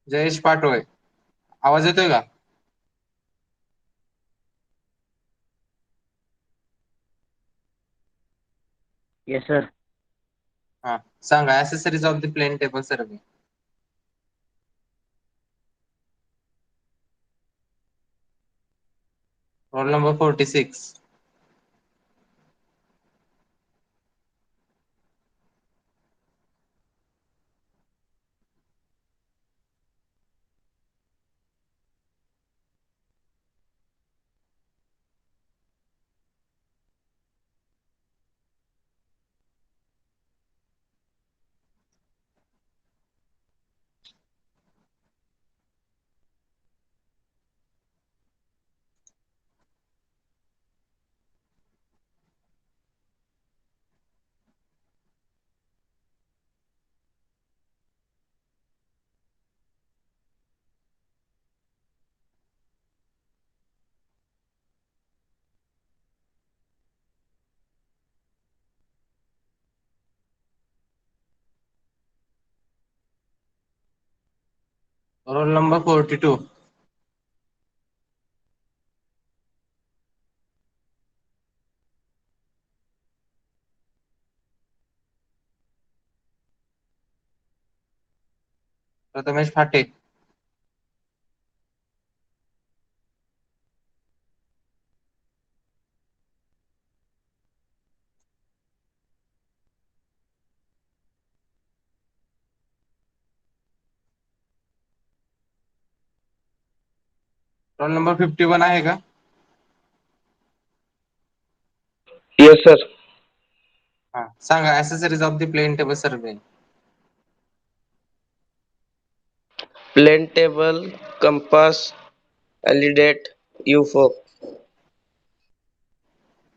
जयेश पाटोळे. आवाज येतोय का? Yes, sir. हा. सांगा accessories of the plane table survey. Roll number 46. Roll number 42. Prathamesh Phate. Roll number 51 आहे का? Yes, sir. हा. सांगा accessories of the plane table survey. Plane table, compass, alidate, UFO.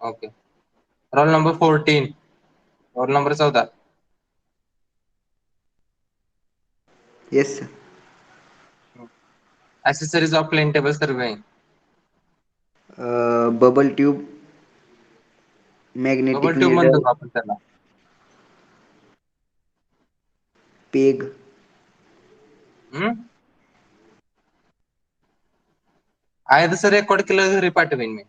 Okay. Roll number 14. Roll number 14. Yes, sir. ऍक्सेसरीज ऑफ plain table सर्वे. Bubble tube, bubble magnetic tube म्हणतो needle, का आपण त्याला? peg, हम्म. आहे तसं रेकॉर्ड केलं घरी पाठवेन मी.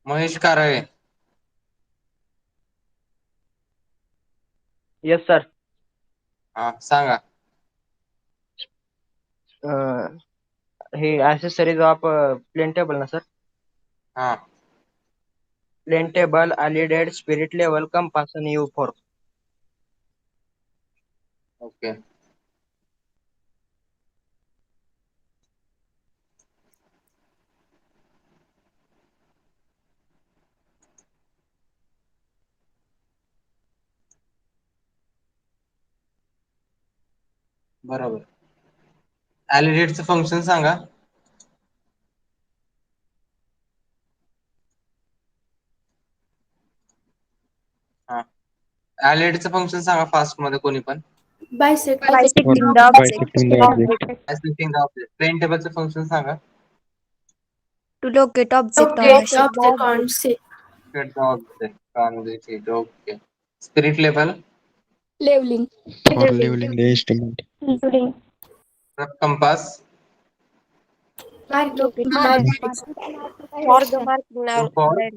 महेश कारळे. Yes, sir. हा. सांगा. He accessories of plane table, na sir? हा. Plane table, alidate, spirit level, compass, and U4. Okay. बरोबर. ऍलिडेटचं फंक्शन सांगा. हा. ऍलिडेटचं फंक्शन सांगा फास्ट मध्ये कोणी पण. Bisecting the Bisecting the object. object. Plane टेबलचं फंक्शन सांगा. To locate object on a Locate sheet. object on sheet. Okay. Spirit level. Leveling. for Leveling. leveling the instrument. Leveling. Compass. Marking. Marking. For the marking U fork.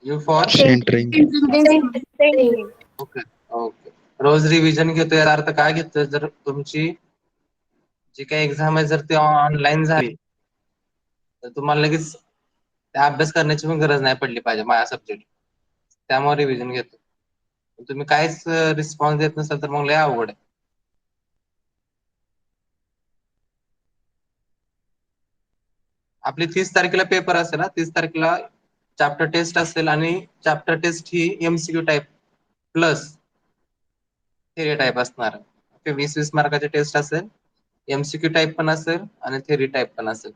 U fork. Centering. centering. Okay. Okay. रोज revision घेतोय याचा अर्थ काय घेतोय? जर तुमची जी काही exam आहे जर ती ऑनलाईन झाली तर तुम्हाला लगेच त्या अभ्यास करण्याची पण गरज नाही पडली पाहिजे माझ्या सब्जेक्ट. त्यामुळे रिव्हिजन घेतो. तुम्ही काहीच रिस्पॉन्स देत नसाल तर मग लय अवघड आहे. आपली 30 तारखेला पेपर असेल ना, 30 तारखेला चॅप्टर टेस्ट असेल आणि चॅप्टर टेस्ट ही MCQ type plus theory type असणार. ओके. 20-20 मार्काची टेस्ट असेल, एमसीक्यू टाईप पण असेल आणि थेरी टाईप पण असेल.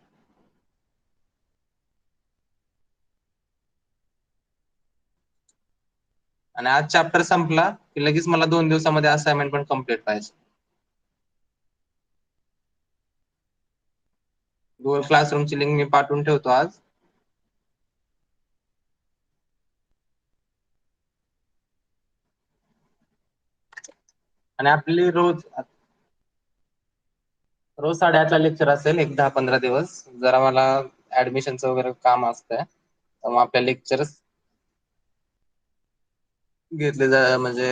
आणि आज चॅप्टर संपला की लगेच मला 2 दिवसामध्ये असाइनमेंट पण कम्प्लीट पाहिजे. गुगल क्लासरूमची लिंक मी पाठवून ठेवतो आज. आणि आपली रोज 8:30ला लेक्चर असेल, एक 10-15 दिवस. जरा मला ऍडमिशनचं वगैरे काम असतंय, त्यामुळे आपल्या लेक्चर्स घेतले म्हणजे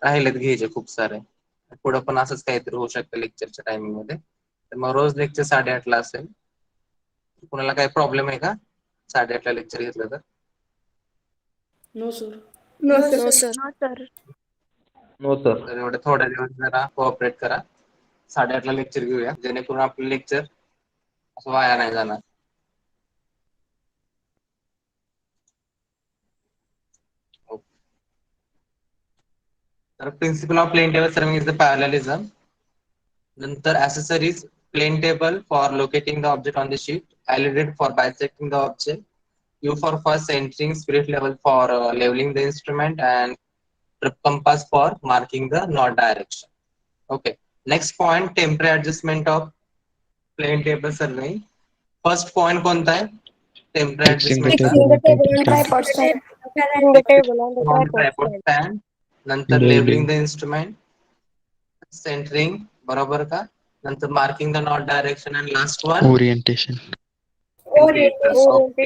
राहिलेत घ्यायचे खूप सारे. पुढं पण असंच काहीतरी होऊ शकतं लेक्चरच्या टायमिंग मध्ये. तर मग रोज लेक्चर 8:30ला असेल. कुणाला काही प्रॉब्लेम आहे का 8:30ला लेक्चर घेतलं तर? No sir. No, sir. No sir. No, sir. तर एवढे थोड्या दिवस जरा कोऑपरेट करा. 8:30ला लेक्चर घेऊया, जेणेकरून आपलं लेक्चर असं वाया नाही जाणार. तर principle of plain table surveying is the parallelism. नंतर accessories, plane table for locating the object on the sheet, alided for bisecting the object, U for first centering, spirit level for leveling the instrument, and trip compass for marking the north direction. Okay. Next point, temporary adjustment of plane table surveying. First point कोणता आहे? Temporary Fixing the adjustment table on Table on tripod tripod stand. stand. In the table on the on tripod tripod stand. stand. नंतर Leveling. leveling the instrument, centering, बरोबर का? नंतर marking the north direction, and last one Orientation. Orientation.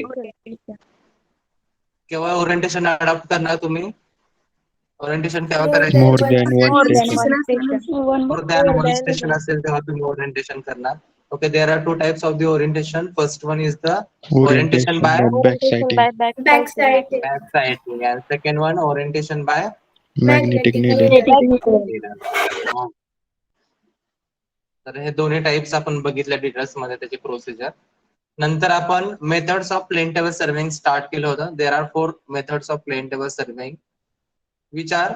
केव्हा orientation adopt करणार तुम्ही? Orientation केव्हा करायचं? More than one More than station. one station. More than one station असेल तेव्हा तुम्ही ओरिएंटेशन करणार. Okay, there are 2 types of the orientation. First one is the orientation Orientation by by Orientation backsighting. by backside. Back siding, and second one orientation by Magnetic needle. Magnetic. तर हे दोन्ही types आपण बघितल्या details मध्ये, त्याची procedure. नंतर आपण methods of plain table surveying start केलं होतं. There are 4 methods of plain table surveying, which are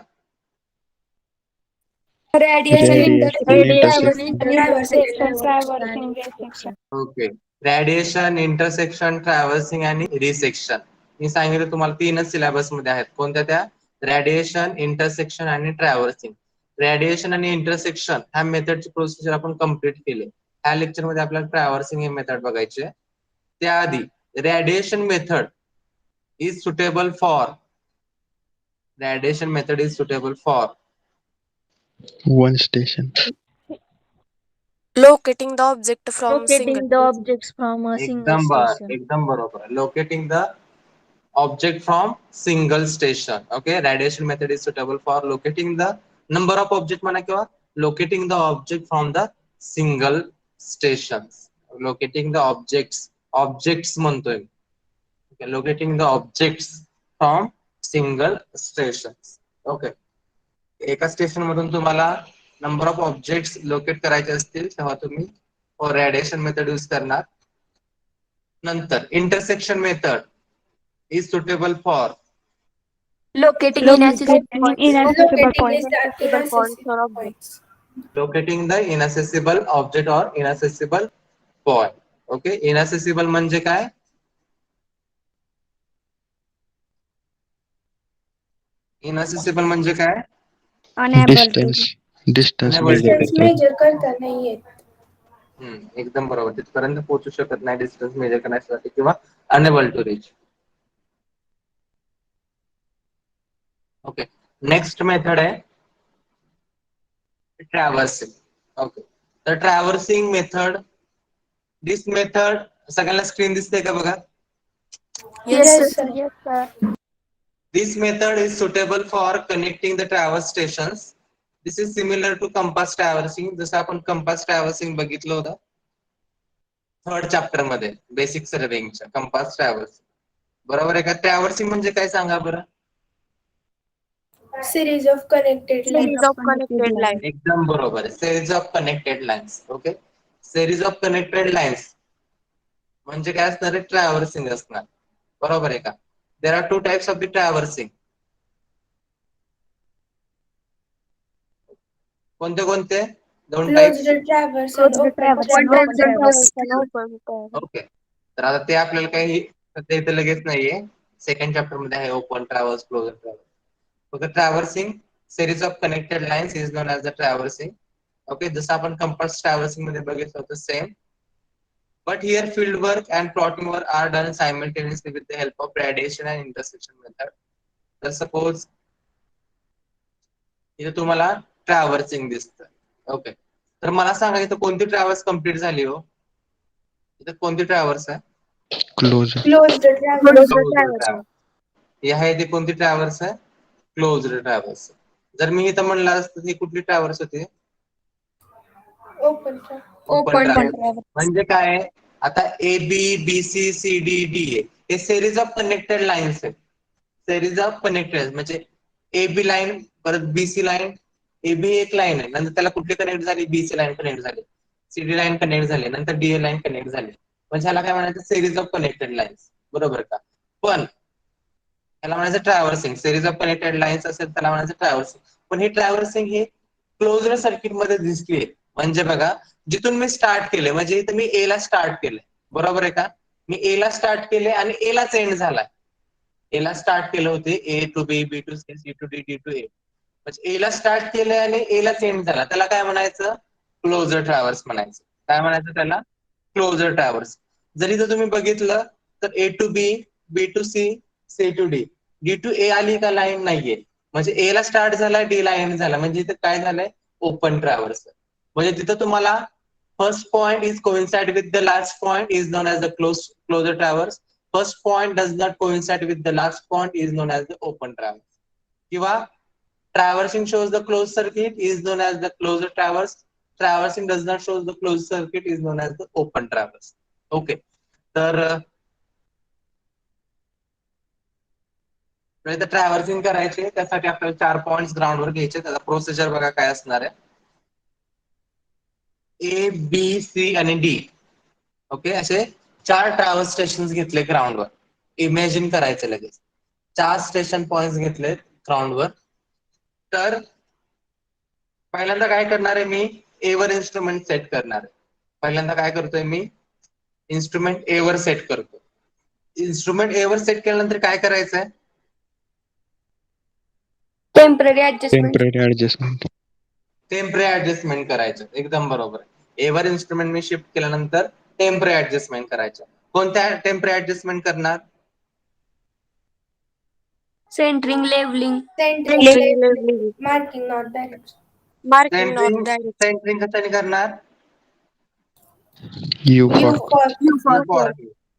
Radiation, Radiation, intersection, Traversing section. Okay. Radiation, intersection, traversing आणि रिसेक्शन. मी सांगितलं तुम्हाला 3च सिलेबस मध्ये आहेत. कोणत्या त्या? रॅडिएशन, इंटरसेक्शन आणि ट्रॅव्हर्सिंग. रॅडिएशन आणि इंटरसेक्शन ह्या मेथडची प्रोसिजर आपण कम्प्लीट केली. ह्या लेक्चर मध्ये आपल्याला ट्रॅव्हर्सिंग हे मेथड बघायचे. त्याआधी radiation method is suitable for one station. locating the object from single Locating the objects from a single station. एकदम बरोबर. Locating the object from single station. Okay, radiation method is suitable for locating the number of object म्हणा किंवा locating the object from the single stations. Locating the objects म्हणतोय. Okay, locating the objects from single stations. Okay, एका station मधून तुम्हाला number of objects locate करायचे असतील तेव्हा तुम्ही रॅडिएशन मेथड यूज करणार. नंतर intersection method is suitable for locating Locating inaccessible points. inaccessible points or objects. locating the inaccessible object or inaccessible point. Okay, inaccessible म्हणजे काय? inaccessible म्हणजे काय? Distance measure करता. एकदम बरोबर. तिथपर्यंत पोहोचू शकत नाही डिस्टन्स मेजर करण्यासाठी किंवा enable to reach. Okay, next method आहे ट्रॅव्हर्सिंग. ओके, तर ट्रॅव्हर्सिंग मेथड, दिस मेथड सगळ्यांना स्क्रीन दिसते का बघा? Yes, sir. Yes, sir. This method is suitable for connecting the traverse stations. This is similar to compass traversing. जसं आपण compass traversing बघितलं होतं 3rd चॅप्टर मध्ये बेसिक सर्वेइंगच्या. compass traversing बरोबर आहे का? ट्रॅव्हर्सिंग म्हणजे काय सांगा बरं? Series of connected Series of connected lines. एकदम बरोबर आहे. series of connected lines. Okay, series of connected lines म्हणजे काय असणार आहे? ट्रॅव्हर्सिंग असणार. बरोबर आहे का? There are 2 types of the traversing. कोणते कोणते? 2 टाइप्स. ओके, तर आता ते आपल्याला काही सध्या इथे लगेच नाहीये. सेकंड चॅप्टर मध्ये आहे open traverse, closure traverse. Okay, traversing series of connected lines is known as the traversing. Okay, जसं आपण कंपास ट्रॅव्हर्सिंग मध्ये बघितलं होतं same. But here field work and plotting work are done simultaneously with the help of gradation and intersection method. तर suppose इथे तुम्हाला ट्रॅव्हर्सिंग दिसतं. Okay, तर मला सांगा इथं कोणती ट्रॅव्हर्स कम्प्लीट झाली हो? इथं कोणती ट्रॅव्हर्स आहे? Closure. Closed traverse. ही आहे ती कोणती ट्रॅव्हर्स आहे? Closed traverse. जर मी इथं म्हणलं असतं ही कुठली ट्रॅव्हर्स होती? Open traverse. Open traverse. म्हणजे काय? आता A B B C C D D हे सिरीज ऑफ कनेक्टेड लाईन्स आहेत. सिरीज ऑफ कनेक्टेड म्हणजे ए बी लाईन, परत B C line. A B एक लाईन आहे, नंतर त्याला कुठली कनेक्ट झाली? बी सी लाईन कनेक्ट झाली, सी डी लाईन कनेक्ट झाली, नंतर डी ए लाईन कनेक्ट झाली. म्हणजे ह्याला काय म्हणायचं? सिरीज ऑफ कनेक्टेड लाईन्स, बरोबर का? पण ह्याला म्हणायचं ट्रॅव्हर्सिंग. सिरीज ऑफ कनेक्टेड लाईन्स असेल त्याला म्हणायचं ट्रॅव्हर्सिंग. पण हे ट्रॅव्हर्सिंग हे क्लोज्ड सर्किट मध्ये दिसलीये. म्हणजे बघा, जिथून मी स्टार्ट केले, म्हणजे इथं मी ए ला स्टार्ट केले, बरोबर आहे का? मी ए ला स्टार्ट केले आणि ए लाच एंड झालाय. ए ला स्टार्ट केले होते, A to B, B to C, C to D, D to A. म्हणजे ए ला स्टार्ट केले आणि ए लाच एंड झाला, त्याला काय म्हणायचं? क्लोजर ट्रॅव्हर्स म्हणायचं. काय म्हणायचं त्याला? Closure traverse. जर इथं तुम्ही बघितलं तर A to B, B to C, C to D, D to A आली का? लाईन नाहीये. म्हणजे ए ला स्टार्ट झाला, डी ला एंड झाला, म्हणजे इथं काय झालंय? Open traverse. म्हणजे तिथं तुम्हाला first point is coincide with the last point is known as the closure traverse. First point does not coincide with the last point is known as the open traverse. किंवा traversing shows the closed circuit is known as the closed traverse. Traversing does not show the closed circuit is known as the open traverse. Okay, तर ट्रॅव्हर्सिंग करायचे त्यासाठी आपल्याला 4 points ग्राउंडवर घ्यायचे. त्याचा procedure बघा काय असणार आहे. ए बी सी आणि डी, ओके, असे 4 ट्रॅव्हर्स स्टेशन घेतले ग्राउंडवर. इमॅजिन करायचे लगेच 4 स्टेशन पॉइंट्स घेतले ग्राउंडवर. तर पहिल्यांदा काय करणार आहे मी? ए वर इन्स्ट्रुमेंट सेट करणार आहे. पहिल्यांदा काय करतोय मी? इन्स्ट्रुमेंट ए वर सेट करतो. इन्स्ट्रुमेंट ए वर सेट केल्यानंतर काय करायचंय? Temporary adjustment. Temporary adjustment. Temporary adjustment करायचं. एकदम बरोबर. ए वर इन्स्ट्रुमेंट मी शिफ्ट केल्यानंतर टेम्पररी ऍडजस्टमेंट करायचं. कोणत्या टेम्पररी ऍडजस्टमेंट करणार? Centering, leveling. Centering, Leveling. leveling. Marking, not direction. Marking not direct. Centering कशाने करणार? U U for for.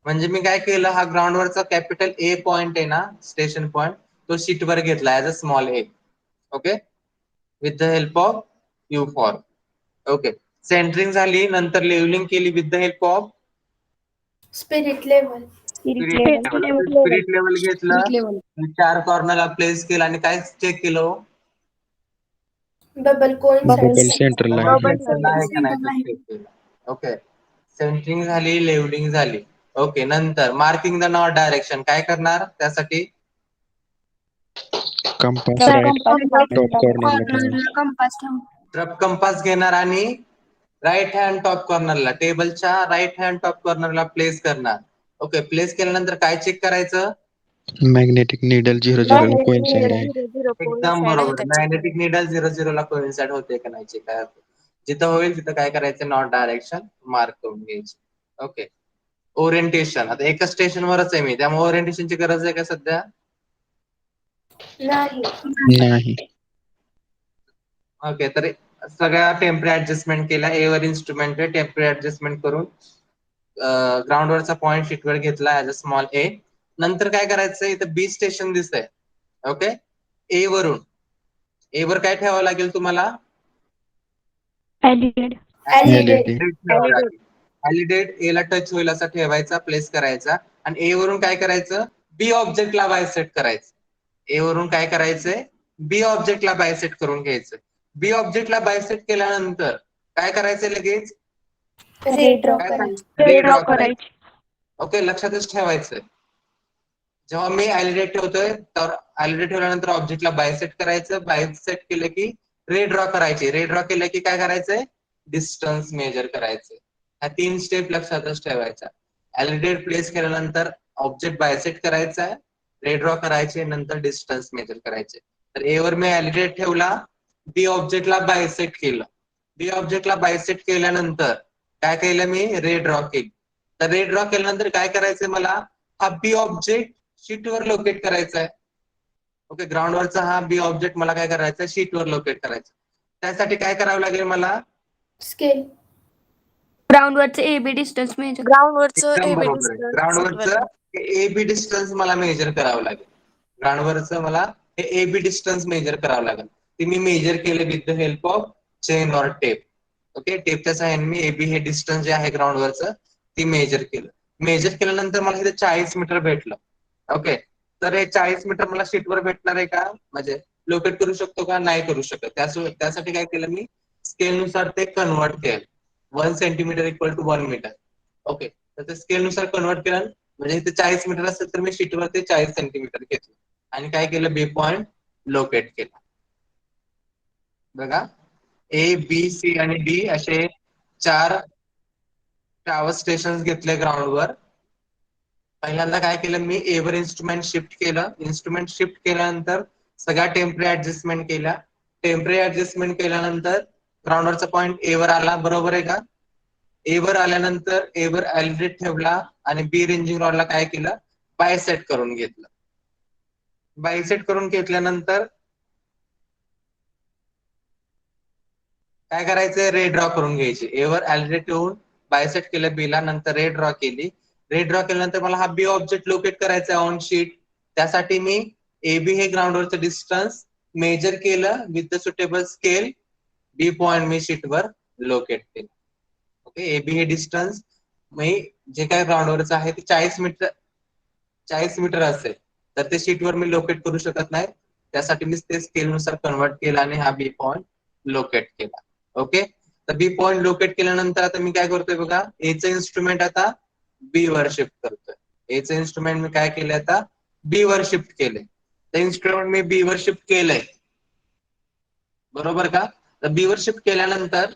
म्हणजे मी काय केलं? हा ग्राउंडवरचा कॅपिटल ए पॉइंट आहे ना, स्टेशन पॉइंट, तो शीट वर घेतला as a small A. Okay, with the help of U fork. Okay, centering झाली, नंतर लेवलिंग केली with the help of Spirit level. Spirit level घेतलं, 4 कॉर्नरला प्लेस केलं आणि काय चेक केलं? Bubble coincide. Bubble center line. Okay, centering झाली, levelling झाली. ओके, नंतर मार्किंग द नॉर्थ डायरेक्शन काय करणार? त्यासाठी Compass right top corner ला ठेवायचं. Compass ठेवून. रफ कंपास घेणार आणि राईट हँड टॉप कॉर्नरला, टेबलच्या राईट हँड टॉप कॉर्नरला प्लेस करणार. ओके, प्लेस केल्यानंतर काय चेक करायचं? Magnetic needle 0 ला coincide आहे. एकदम बरोबर. मॅग्नेटिक निडल 0 ला कोइन्साइड होते का नाही चेक करायचं. जिथं होईल तिथं काय करायचं? नॉर्थ डायरेक्शन मार्क करून घ्यायची. Okay, orientation. आता एका स्टेशनवरच आहे मी, त्यामुळे ओरिएंटेशनची गरज आहे का सध्या? नाही. ओके, तर सगळ्या टेम्पररी ऍडजस्टमेंट केल्या. ए वर इन्स्ट्रुमेंट आहे, टेम्पररी ऍडजस्टमेंट करून ग्राउंडवरचा पॉइंट शीटवर घेतला ऍज अ स्मॉल ए. नंतर काय करायचं? इथं बी स्टेशन दिसतंय. ओके, ए वरून ए वर काय ठेवावं लागेल तुम्हाला? LED. व्हॅलिडेट ए ला टच होईल असा ठेवायचा, प्लेस करायचा. आणि ए वरून काय करायचं? बी ऑब्जेक्टला बायसेट करायचं. ए वरून काय करायचंय? बी ऑब्जेक्टला बायसेट करून घ्यायचं. बी ऑब्जेक्टला बायसेट केल्यानंतर काय करायचं? लगेच रे ड्रॉ करायची. ओके, लक्षातच ठेवायचंय. जेव्हा मी ऍलिडेट ठेवतोय तर ऍलिडेट ठेवल्यानंतर ऑब्जेक्टला बायसेट करायचं. बायसेट केलं की रे ड्रॉ करायची. रे ड्रॉ केलं की काय करायचंय? डिस्टन्स मेजर करायचंय. ह्या 3 स्टेप लक्षातच ठेवायच्या. ऍलिडेट प्लेस केल्यानंतर ऑब्जेक्ट बायसेट करायचा आहे, रे ड्रॉ करायचे, नंतर डिस्टन्स मेजर करायचे. तर ए वर मी ऍलिडेट ठेवला, बी ऑब्जेक्टला बायसेट केलं. बी ऑब्जेक्टला बायसेट केल्यानंतर काय केलं? मी रे ड्रॉ केली. तर रे ड्रॉ केल्यानंतर काय करायचंय मला, हा बी ऑब्जेक्ट शीटवर लोकेट करायचा आहे. ओके, ग्राउंडवरचा हा बी ऑब्जेक्ट मला काय करायचं, शीटवर लोकेट करायचं. त्यासाठी काय करावं लागेल मला, स्केल. ग्राउंडवरचं एबी डिस्टन्स मेजर. ग्राउंडवरचं एकदम एबी बरोबर आहे. डिस्टन्स. ग्राउंडवरचं एबी डिस्टन्स मला मेजर करावं लागेल. ग्राउंडवरचं मला हे एबी डिस्टन्स मेजर करावं लागेल. ते मी मेजर केले with the help of chain or tape. Okay, टेपच्या सहाय्याने मी एबी हे डिस्टन्स जे आहे ग्राउंडवरचं ती मेजर केलं. मेजर केल्यानंतर मला इथे 40 मीटर भेटलं. ओके, तर हे 40 मीटर मला शीटवर भेटणार आहे का, म्हणजे लोकेट करू शकतो का, नाही करू शकत. त्यासाठी काय केलं मी, स्केलनुसार ते कन्वर्ट केलं. 1 centimetre equal to 1 metre. Okay, तर ते स्केलनुसार कन्वर्ट केलं, म्हणजे इथे 40 मीटर असेल तर मी शीटवर ते 40 सेंटीमीटर घेतलं आणि काय केलं, बी पॉइंट लोकेट केला. बघा, ए बी सी आणि डी असे 4 टॉवर स्टेशन घेतले ग्राउंडवर. पहिल्यांदा काय केलं मी, ए वर इन्स्ट्रुमेंट शिफ्ट केलं. इन्स्ट्रुमेंट शिफ्ट केल्यानंतर सगळ्या टेम्पररी ऍडजस्टमेंट केल्या. टेम्पररी ऍडजस्टमेंट केल्यानंतर ग्राउंडवरचा पॉईंट ए वर आला, बरोबर आहे का. ए वर आल्यानंतर ए वर ऍलिडेट ठेवला आणि बी रेंजिंग रॉडला काय केलं, बायसेट करून घेतलं. बायसेट करून घेतल्यानंतर काय करायचंय, रे ड्रॉ करून घ्यायची. ए वर ऍलिडेट ठेवून बायसेट केलं बीला, नंतर रे ड्रॉ केली. रे ड्रॉ केल्यानंतर मला हा बी ऑब्जेक्ट लोकेट करायचा आहे ऑन शीट. त्यासाठी मी ए बी हे ग्राउंडवरचं डिस्टन्स मेजर केलं with the suitable scale. B point मी शीटवर लोकेट केलं. ओके, ए बी हे डिस्टन्स मी जे काय ग्राउंडवरचं आहे ते 40 मीटर असेल तर ते शीटवर मी लोकेट करू शकत नाही. त्यासाठी मी ते स्केलनुसार कन्वर्ट केलं आणि हा बी पॉइंट लोकेट केला. ओके, तर बी पॉइंट लोकेट केल्यानंतर आता मी काय करतोय बघा, एचं इन्स्ट्रुमेंट आता बी वर शिफ्ट करतोय. एचं इन्स्ट्रुमेंट मी काय केलंय, आता बी वर शिफ्ट केलंय. ते इन्स्ट्रुमेंट मी बी वर शिफ्ट केलंय, बरोबर का. तर बी वर शिफ्ट केल्यानंतर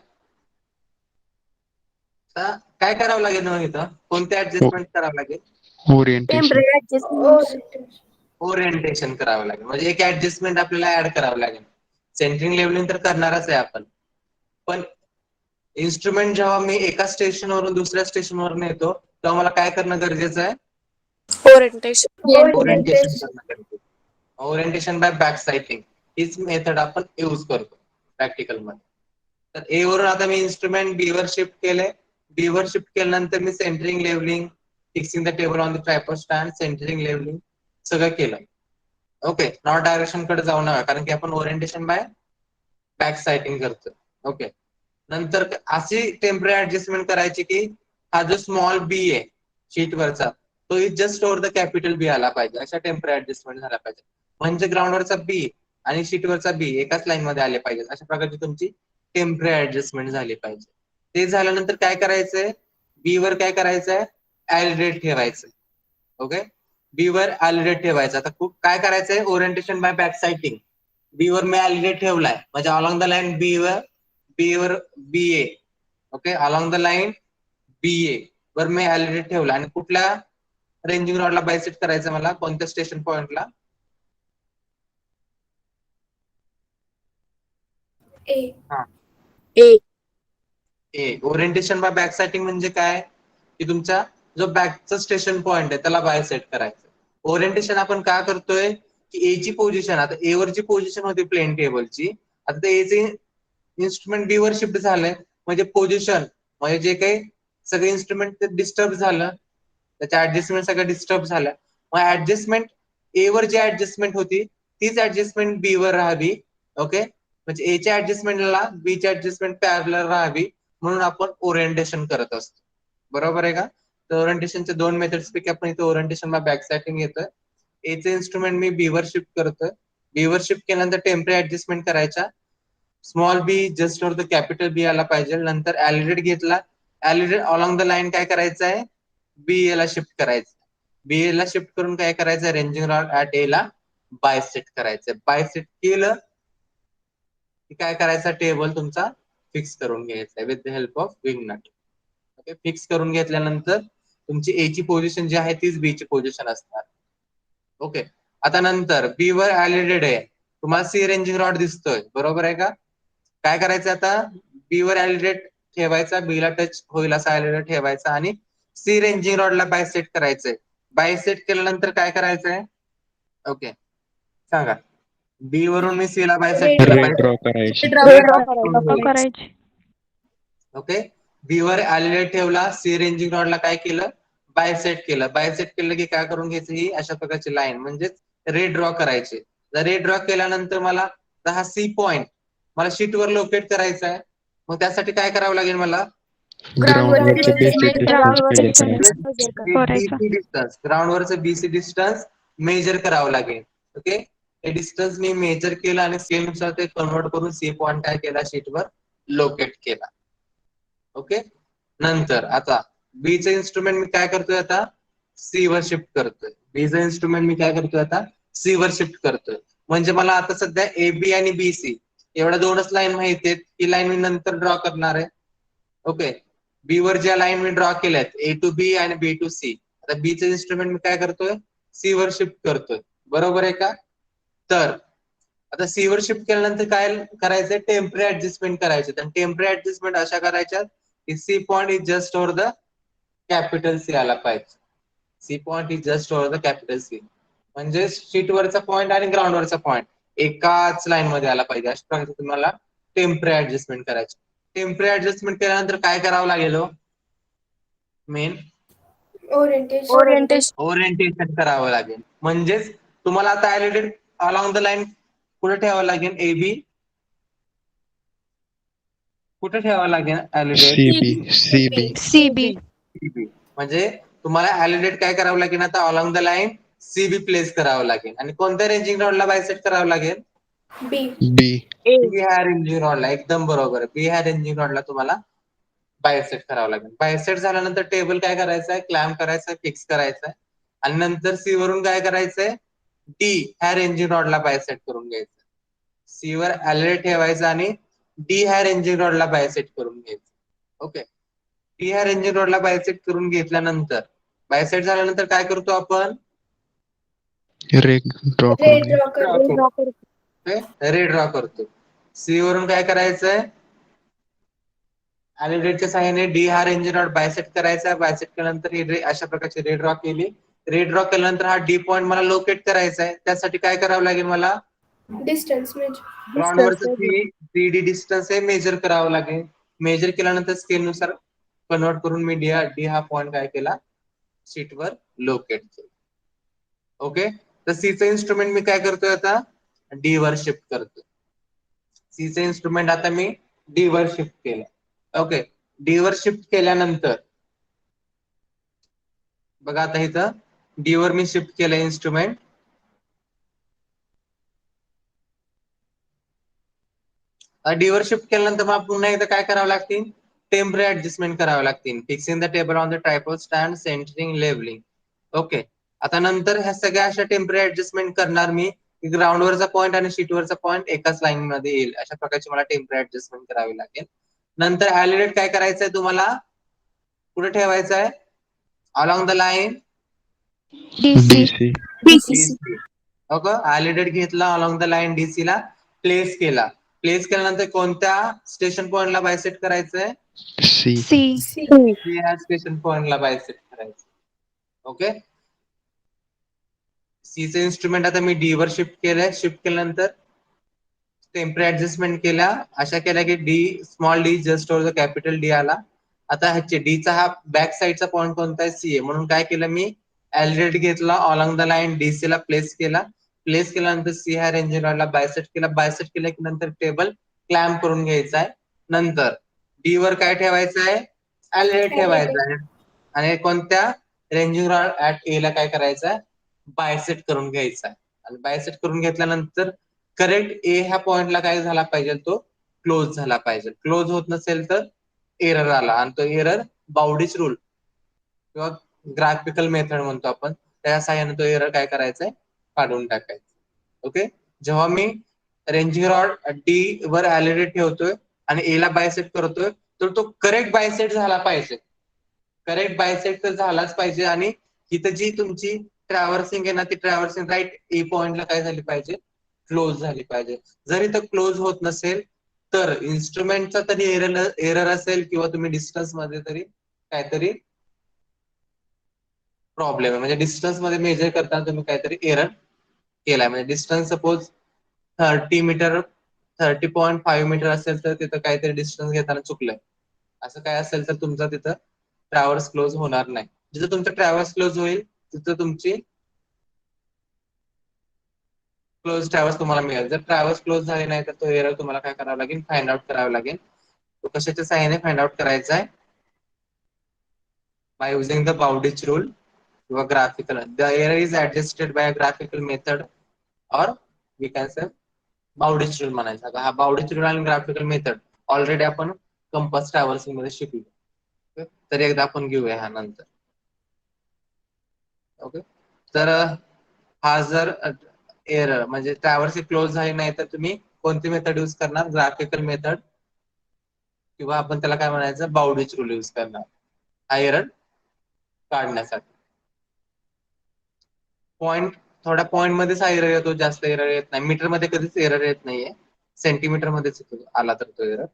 काय करावं लागेल मग, इथं कोणते ऍडजस्टमेंट करावं लागेल, ओरिएंटेशन. Temporary adjustment. ओरिएंटेशन करावं लागेल. म्हणजे एक ऍडजस्टमेंट आपल्याला ऍड करावं लागेल. सेंटरिंग लेवलिंग तर करणारच आहे आपण, पण इन्स्ट्रुमेंट जेव्हा मी एका स्टेशनवरून दुसऱ्या स्टेशनवर नेतो तेव्हा मला काय करणं गरजेचं आहे, ओरिएंटेशन. ओरिएंटेशन करणं गरजेचं. ओरिएंटेशन बाय बॅक साइटिंग हीच मेथड आपण यूज करतो प्रॅक्टिकल मध्ये. तर ए वरून आता मी इन्स्ट्रुमेंट बी वर शिफ्ट केलंय. बी वर शिफ्ट केल्यानंतर मी centering levelling, fixing the table on the tripod stand, centering levelling सगळं केलं. ओके, नॉर्थ डायरेक्शन कडे जाऊ नका कारण की आपण ओरिएंटेशन बाय बॅक साइटिंग करतो. ओके, नंतर अशी टेम्पररी ऍडजस्टमेंट करायची की हा जो स्मॉल बी आहे शीटवरचा तो just over the capital B आला पाहिजे. अशा टेम्पररी ऍडजस्टमेंट झाला पाहिजे. म्हणजे ग्राउंडवरचा बी आणि शीटवरचा बी एकाच लाईन मध्ये आले पाहिजे. अशा प्रकारची तुमची टेम्पररी ऍडजस्टमेंट झाली पाहिजे. ते झाल्यानंतर काय करायचंय, बी वर काय करायचंय, ऍलिडेट ठेवायचं. ओके, बी वर ऍलिडेट ठेवायचं. आता काय करायचंय, ओरिएंटेशन बाय बॅक साइटिंग. बी वर मी ऍलिडेट ठेवलाय म्हणजे अलॉंग द लाईन बी वर बी ए. ओके, अलॉंग द लाईन बी ए वर मी ऍलिडेट ठेवला आणि कुठल्या रेंजिंग रॉडला बायसेट करायचं मला, कोणत्या स्टेशन पॉइंटला, ए. ए. ए. ओरिएंटेशन बाय बॅक साइटिंग म्हणजे काय, की तुमचा जो बॅकचा स्टेशन पॉइंट आहे त्याला बायसेट करायचं. ओरिएंटेशन आपण का करतोय, की ए ची पोझिशन, आता ए वरची पोझिशन होती प्लेन टेबलची, आता एचे इन्स्ट्रुमेंट बी वर शिफ्ट झालंय म्हणजे पोझिशन, म्हणजे जे काही सगळे इन्स्ट्रुमेंट ते डिस्टर्ब झालं, त्याच्या ऍडजस्टमेंट सगळं डिस्टर्ब झालं. मग ऍडजस्टमेंट ए वर जी ऍडजस्टमेंट होती तीच ऍडजस्टमेंट बी वर राहावी. ओके, म्हणजे ए च्या ऍडजस्टमेंटला बी ची ऍडजस्टमेंट पॅरलल राहावी म्हणून आपण ओरिएंटेशन करत असतो. बरोबर आहे का. तर ओरिएंटेशनच्या दोन मेथड्स पैकी आपण इथे ओरिएंटेशन बाय बॅक साइटिंग घेतोय. एचे इन्स्ट्रुमेंट मी बी वर शिफ्ट करतोय. बी वर शिफ्ट केल्यानंतर टेम्पररी ऍडजस्टमेंट करायच्या. Small B just over the capital B आला पाहिजे. नंतर ऍलिडेट घेतला. ऍलिडेट अलॉंग द लाईन काय करायचं आहे, बी ए ला शिफ्ट करायचं. बी ए ला शिफ्ट करून काय करायचं, रेंजिंग रॉड ऍट ए ला बायसेट करायचं. बायसेट केलं की काय करायचं, टेबल तुमचा फिक्स करून घ्यायचा with the help of wing nut. Okay, fix करून घेतल्यानंतर तुमची ए ची पोझिशन जी आहे तीच बी ची पोझिशन असणार. ओके, आता नंतर बी वर ऍलिडेट आहे, तुम्हाला सी रेंजिंग रॉड दिसतोय, बरोबर आहे का. काय करायचं, आता बी वर ऍलिडेट ठेवायचा, बी ला टच होईल असा ऍलिडेट ठेवायचा आणि सी रेंजिंग रॉडला बायसेट करायचंय. बायसेट केल्यानंतर काय करायचंय? ओके सांगा. बी वरून मी सी ला बायसेट केलं रेड ड्रॉ पाहिजे. करायची. करायची. ओके, बी वर आलेले ठेवला, सी रेंजिंग रॉडला काय केलं? बायसेट केलं. बायसेट केलं की काय करून घ्यायचं? ही अशा प्रकारची लाईन म्हणजेच रे ड्रॉ करायचे. रे ड्रॉ केल्यानंतर मला हा सी पॉइंट मला शीटवर लोकेट करायचा आहे. मग त्यासाठी काय करावं लागेल? मला ग्राउंडवरचं बेसिक डिस्टन्स बीसी डिस्टन्स, ग्राउंडवरचं बीसी डिस्टन्स मेजर करावं लागेल. ओके, हे डिस्टन्स मी मेजर केलं आणि सेनुसार ते कन्वर्ट करून सी पॉइंट काय केला? शीटवर लोकेट केला. ओके, नंतर आता बीचं इन्स्ट्रुमेंट मी काय करतोय? आता सी वर शिफ्ट करतोय. बीचं इन्स्ट्रुमेंट मी काय करतोय? आता सी वर शिफ्ट करतोय. म्हणजे मला आता सध्या ए बी आणि बी सी एवढ्या दोनच लाईन माहिती आहेत. ही लाईन मी नंतर ड्रॉ करणार आहे. ओके, बी वर ज्या लाईन मी ड्रॉ केल्यात ए टू बी आणि बी टू सी, आता बीचं इन्स्ट्रुमेंट मी काय करतोय? सी वर शिफ्ट करतोय. बरोबर आहे का? तर आता सी वर शिफ्ट केल्यानंतर काय करायचंय? टेम्पररी ऍडजस्टमेंट करायचे. आणि टेम्पररी ऍडजस्टमेंट अशा करायच्या की C point is just over the capital C आला पाहिजे. C point is just over the capital C, म्हणजे शीटवरचा पॉइंट आणि ग्राउंडवरचा पॉइंट एकाच लाईन मध्ये आला पाहिजे. अशा प्रकारे तुम्हाला टेम्पररी ऍडजस्टमेंट करायची. टेम्पररी ऍडजस्टमेंट केल्यानंतर काय करावं लागेल? मेन ओरिएंटेशन करावं लागेल. म्हणजेच तुम्हाला आता एलिडेट अलॉंग द लाईन कुठे ठेवावं लागेल? ए बी कुठे ठेवावं लागेल? एलिडेट सीबी म्हणजे तुम्हाला एलिडेट काय करावं लागेल? आता along the line CB place करावं लागेल. आणि कोणत्या रेंजिंग रॉडला बायसेट करावं लागेल? बी. बी बी ह्या रेंजिंग रॉडला. एकदम बरोबर. बी ह्या रेंजिंग रॉडला तुम्हाला बायसेट करावं लागेल. बायसेट झाल्यानंतर टेबल काय करायचंय? क्लॅम्प करायचंय, फिक्स करायचंय. आणि नंतर सी वरून काय करायचंय? डी ह्या रेंजिंग रॉडला बायसेट करून घ्यायचं. सी वर एलिडेट ठेवायचं आणि डी ह्या रेंजिंग रॉडला बायसेट करून घ्यायचं. ओके, डी ह्या रेंजिंग रॉडला बायसेट करून घेतल्यानंतर बायसेट झाल्यानंतर काय करतो आपण? रे ड्रॉ रे करून ड्रॉ कर. रे ड्रॉ करतो. सी वरून काय करायचंय? एलिडेटच्या सहाय्याने डी हा रेंजिंग रॉड बायसेट करायचा. बायसेट केल्यानंतर अशा प्रकारची रे ड्रॉ केली. रे ड्रॉ केल्यानंतर हा डी पॉइंट मला लोकेट करायचा आहे. त्यासाठी काय करावं लागेल? मला डिस्टन्स ग्राउंडवरचं थ्री डी डिस्टन्स हे मेजर करावं लागेल. मेजर केल्यानंतर स्केलनुसार कन्वर्ट करून मी डी हा पॉइंट काय केला? शीटवर लोकेट केला. ओके, तर सीचं इन्स्ट्रुमेंट मी काय करतोय? आता डी वर शिफ्ट करतोय. सीचं इन्स्ट्रुमेंट आता मी डी वर शिफ्ट केलं. ओके, डी वर शिफ्ट केल्यानंतर बघा आता इथं डी वर मी शिफ्ट केलं इन्स्ट्रुमेंट. डी वर शिफ्ट केल्यानंतर मग पुन्हा एकदा काय करावं लागतील? टेम्पररी ऍडजस्टमेंट करावं लागतील. Fixing the table on the tripod stand, centering, levelling. Okay, आता नंतर ह्या सगळ्या अशा टेम्पररी ऍडजस्टमेंट करणार मी. ग्राउंडवरचा पॉईंट आणि शीटवरचा पॉईंट एकाच लाईन मध्ये येईल. अशा प्रकारची मला टेम्पररी ऍडजस्टमेंट करावी लागेल. नंतर एलिडेट काय करायचंय? तुम्हाला कुठे ठेवायचं आहे? Along the line DC okay, alidade घेतला, अलॉंग द लाईन डीसी ला प्लेस केला. प्लेस केल्यानंतर कोणत्या स्टेशन पॉइंटला बायसेट करायचंय? सी ह्या स्टेशन पॉइंटला बायसेट करायचं. ओके, सीचे इन्स्ट्रुमेंट आता मी डी वर शिफ्ट केलंय. शिफ्ट केल्यानंतर टेम्पररी ऍडजस्टमेंट केल्या. अशा केल्या की D small D just over the capital D आला. आता ह्याचे डीचा हा बॅक साईडचा पॉईंट कोणता आहे? सी आहे. म्हणून काय केलं मी? एलिडेट घेतला, अलॉंग द लाईन डीसी ला प्लेस केला. प्लेस केल्यानंतर सी ह्या रेंजिंग रॉडला बायसेट केला. बायसेट केल्या की नंतर टेबल क्लॅम्प करून घ्यायचा आहे. नंतर डी वर काय ठेवायचं आहे? एलिडेट ठेवायचं आहे. आणि कोणत्या रेंजिंग रॉड ऍट ए ला काय करायचं आहे? बायसेट करून घ्यायचा आहे. आणि बायसेट करून घेतल्यानंतर करेक्ट ए ह्या पॉइंटला काय झाला पाहिजे? तो क्लोज झाला पाहिजे. क्लोज होत नसेल तर एरर आला. आणि तो एरर बाउडीच रूल किंवा ग्राफिकल मेथड म्हणतो आपण, त्या साह्याने तो एरर काय करायचा आहे? काढून टाकायचा. ओके, जेव्हा मी रेंजिंग रॉड डी वर एलिडेट ठेवतोय आणि ए ला बायसेट करतोय तर तो करेक्ट बायसेट झाला पाहिजे. करेक्ट बायसेट तर झालाच पाहिजे. आणि इथं जी तुमची ट्रॅव्हर्सिंग आहे ना, ती ट्रॅव्हर्सिंग राईट ए पॉइंटला काय झाली पाहिजे? क्लोज झाली पाहिजे. जर इथं क्लोज होत नसेल तर इन्स्ट्रुमेंटचा तरी एरर असेल किंवा तुम्ही डिस्टन्स मध्ये तरी काहीतरी प्रॉब्लेम आहे. म्हणजे डिस्टन्स मध्ये मेजर करताना तुम्ही काहीतरी एरर केलाय. म्हणजे डिस्टन्स सपोज 30.5 मीटर असेल तर तिथं काहीतरी डिस्टन्स घेताना चुकलंय. असं काय असेल तर तुमचा तिथं ट्रॅव्हल्स क्लोज होणार नाही. जिथं तुमचं ट्रॅव्हल्स क्लोज होईल तिथं तुमची क्लोज ट्रॅव्हल्स तुम्हाला मिळेल. जर ट्रॅव्हल्स क्लोज झाले नाही तर तो एरर तुम्हाला काय करावं लागेल, फाइंड आउट करावं लागेल. तो कशाच्या सहाय्याने फाइंड आउट करायचा आहे, by using the Bowditch rule किंवा graphical. The error is adjusted by graphical method or we can say Bowditch rule म्हणायचा. आता हा बाउडिच रूल आणि ग्राफिकल मेथड ऑलरेडी आपण कंपास ट्रॅव्हल्सिंग मध्ये शिकलो. तर एकदा आपण घेऊया ह्या नंतर. ओके, तर हा जर एरर म्हणजे ट्रॅव्हल्सिंग क्लोज झाली नाही तर तुम्ही कोणती मेथड यूज करणार, ग्राफिकल मेथड किंवा आपण त्याला काय म्हणायचं, बाउडिच रूल यूज करणार हा एरर काढण्यासाठी. पॉइंट थोड्या पॉइंट मध्येच हा एरर येतो, जास्त एरर येत नाही. मीटर मध्ये कधीच एरर येत नाहीये, सेंटीमीटर मध्येच आला तर तो एरर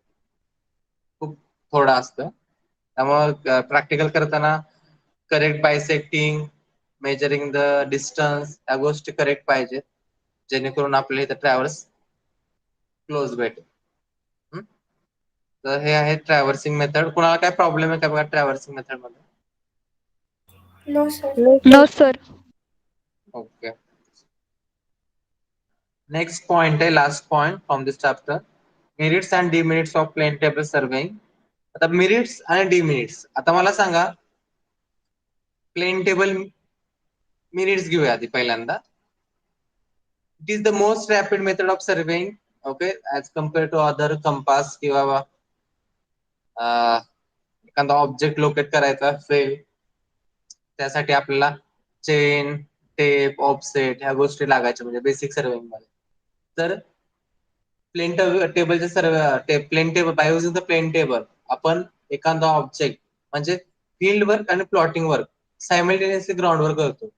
खूप थोडा असतं. त्यामुळे प्रॅक्टिकल करताना करेक्ट बायसेक्टिंग, मेजरिंग द डिस्टन्स या गोष्टी करेक्ट पाहिजेत, जेणेकरून आपल्याला इथं ट्रॅव्हल्स क्लोज भेटेल. तर हे आहे ट्रॅव्हल्सिंग मेथड. कुणाला काय प्रॉब्लेम आहे का बघा ट्रॅव्हल्सिंग मेथड मध्ये? No, sir. No, sir. Okay, next point आहे, last point from this chapter, merits and demerits of plain table surveying. आता मेरिट्स आणि डिमेरिट्स, आता मला सांगा प्लेन टेबल मेरिट्स घेऊया आधी पहिल्यांदा. It is the most rapid method of surveying, okay, as compared to other compass किंवा एखादा ऑब्जेक्ट लोकेट करायचा असेल त्यासाठी आपल्याला चेन, टेप, ऑफसेट ह्या गोष्टी लागायच्या म्हणजे बेसिक सर्वेइंग मध्ये. तर प्लेन टेबलचे survey, plane table by using the plane table आपण एखादा ऑब्जेक्ट म्हणजे फील्ड वर्क आणि प्लॉटिंग वर्क सायमल्टेनियसली ग्राउंडवर करतो.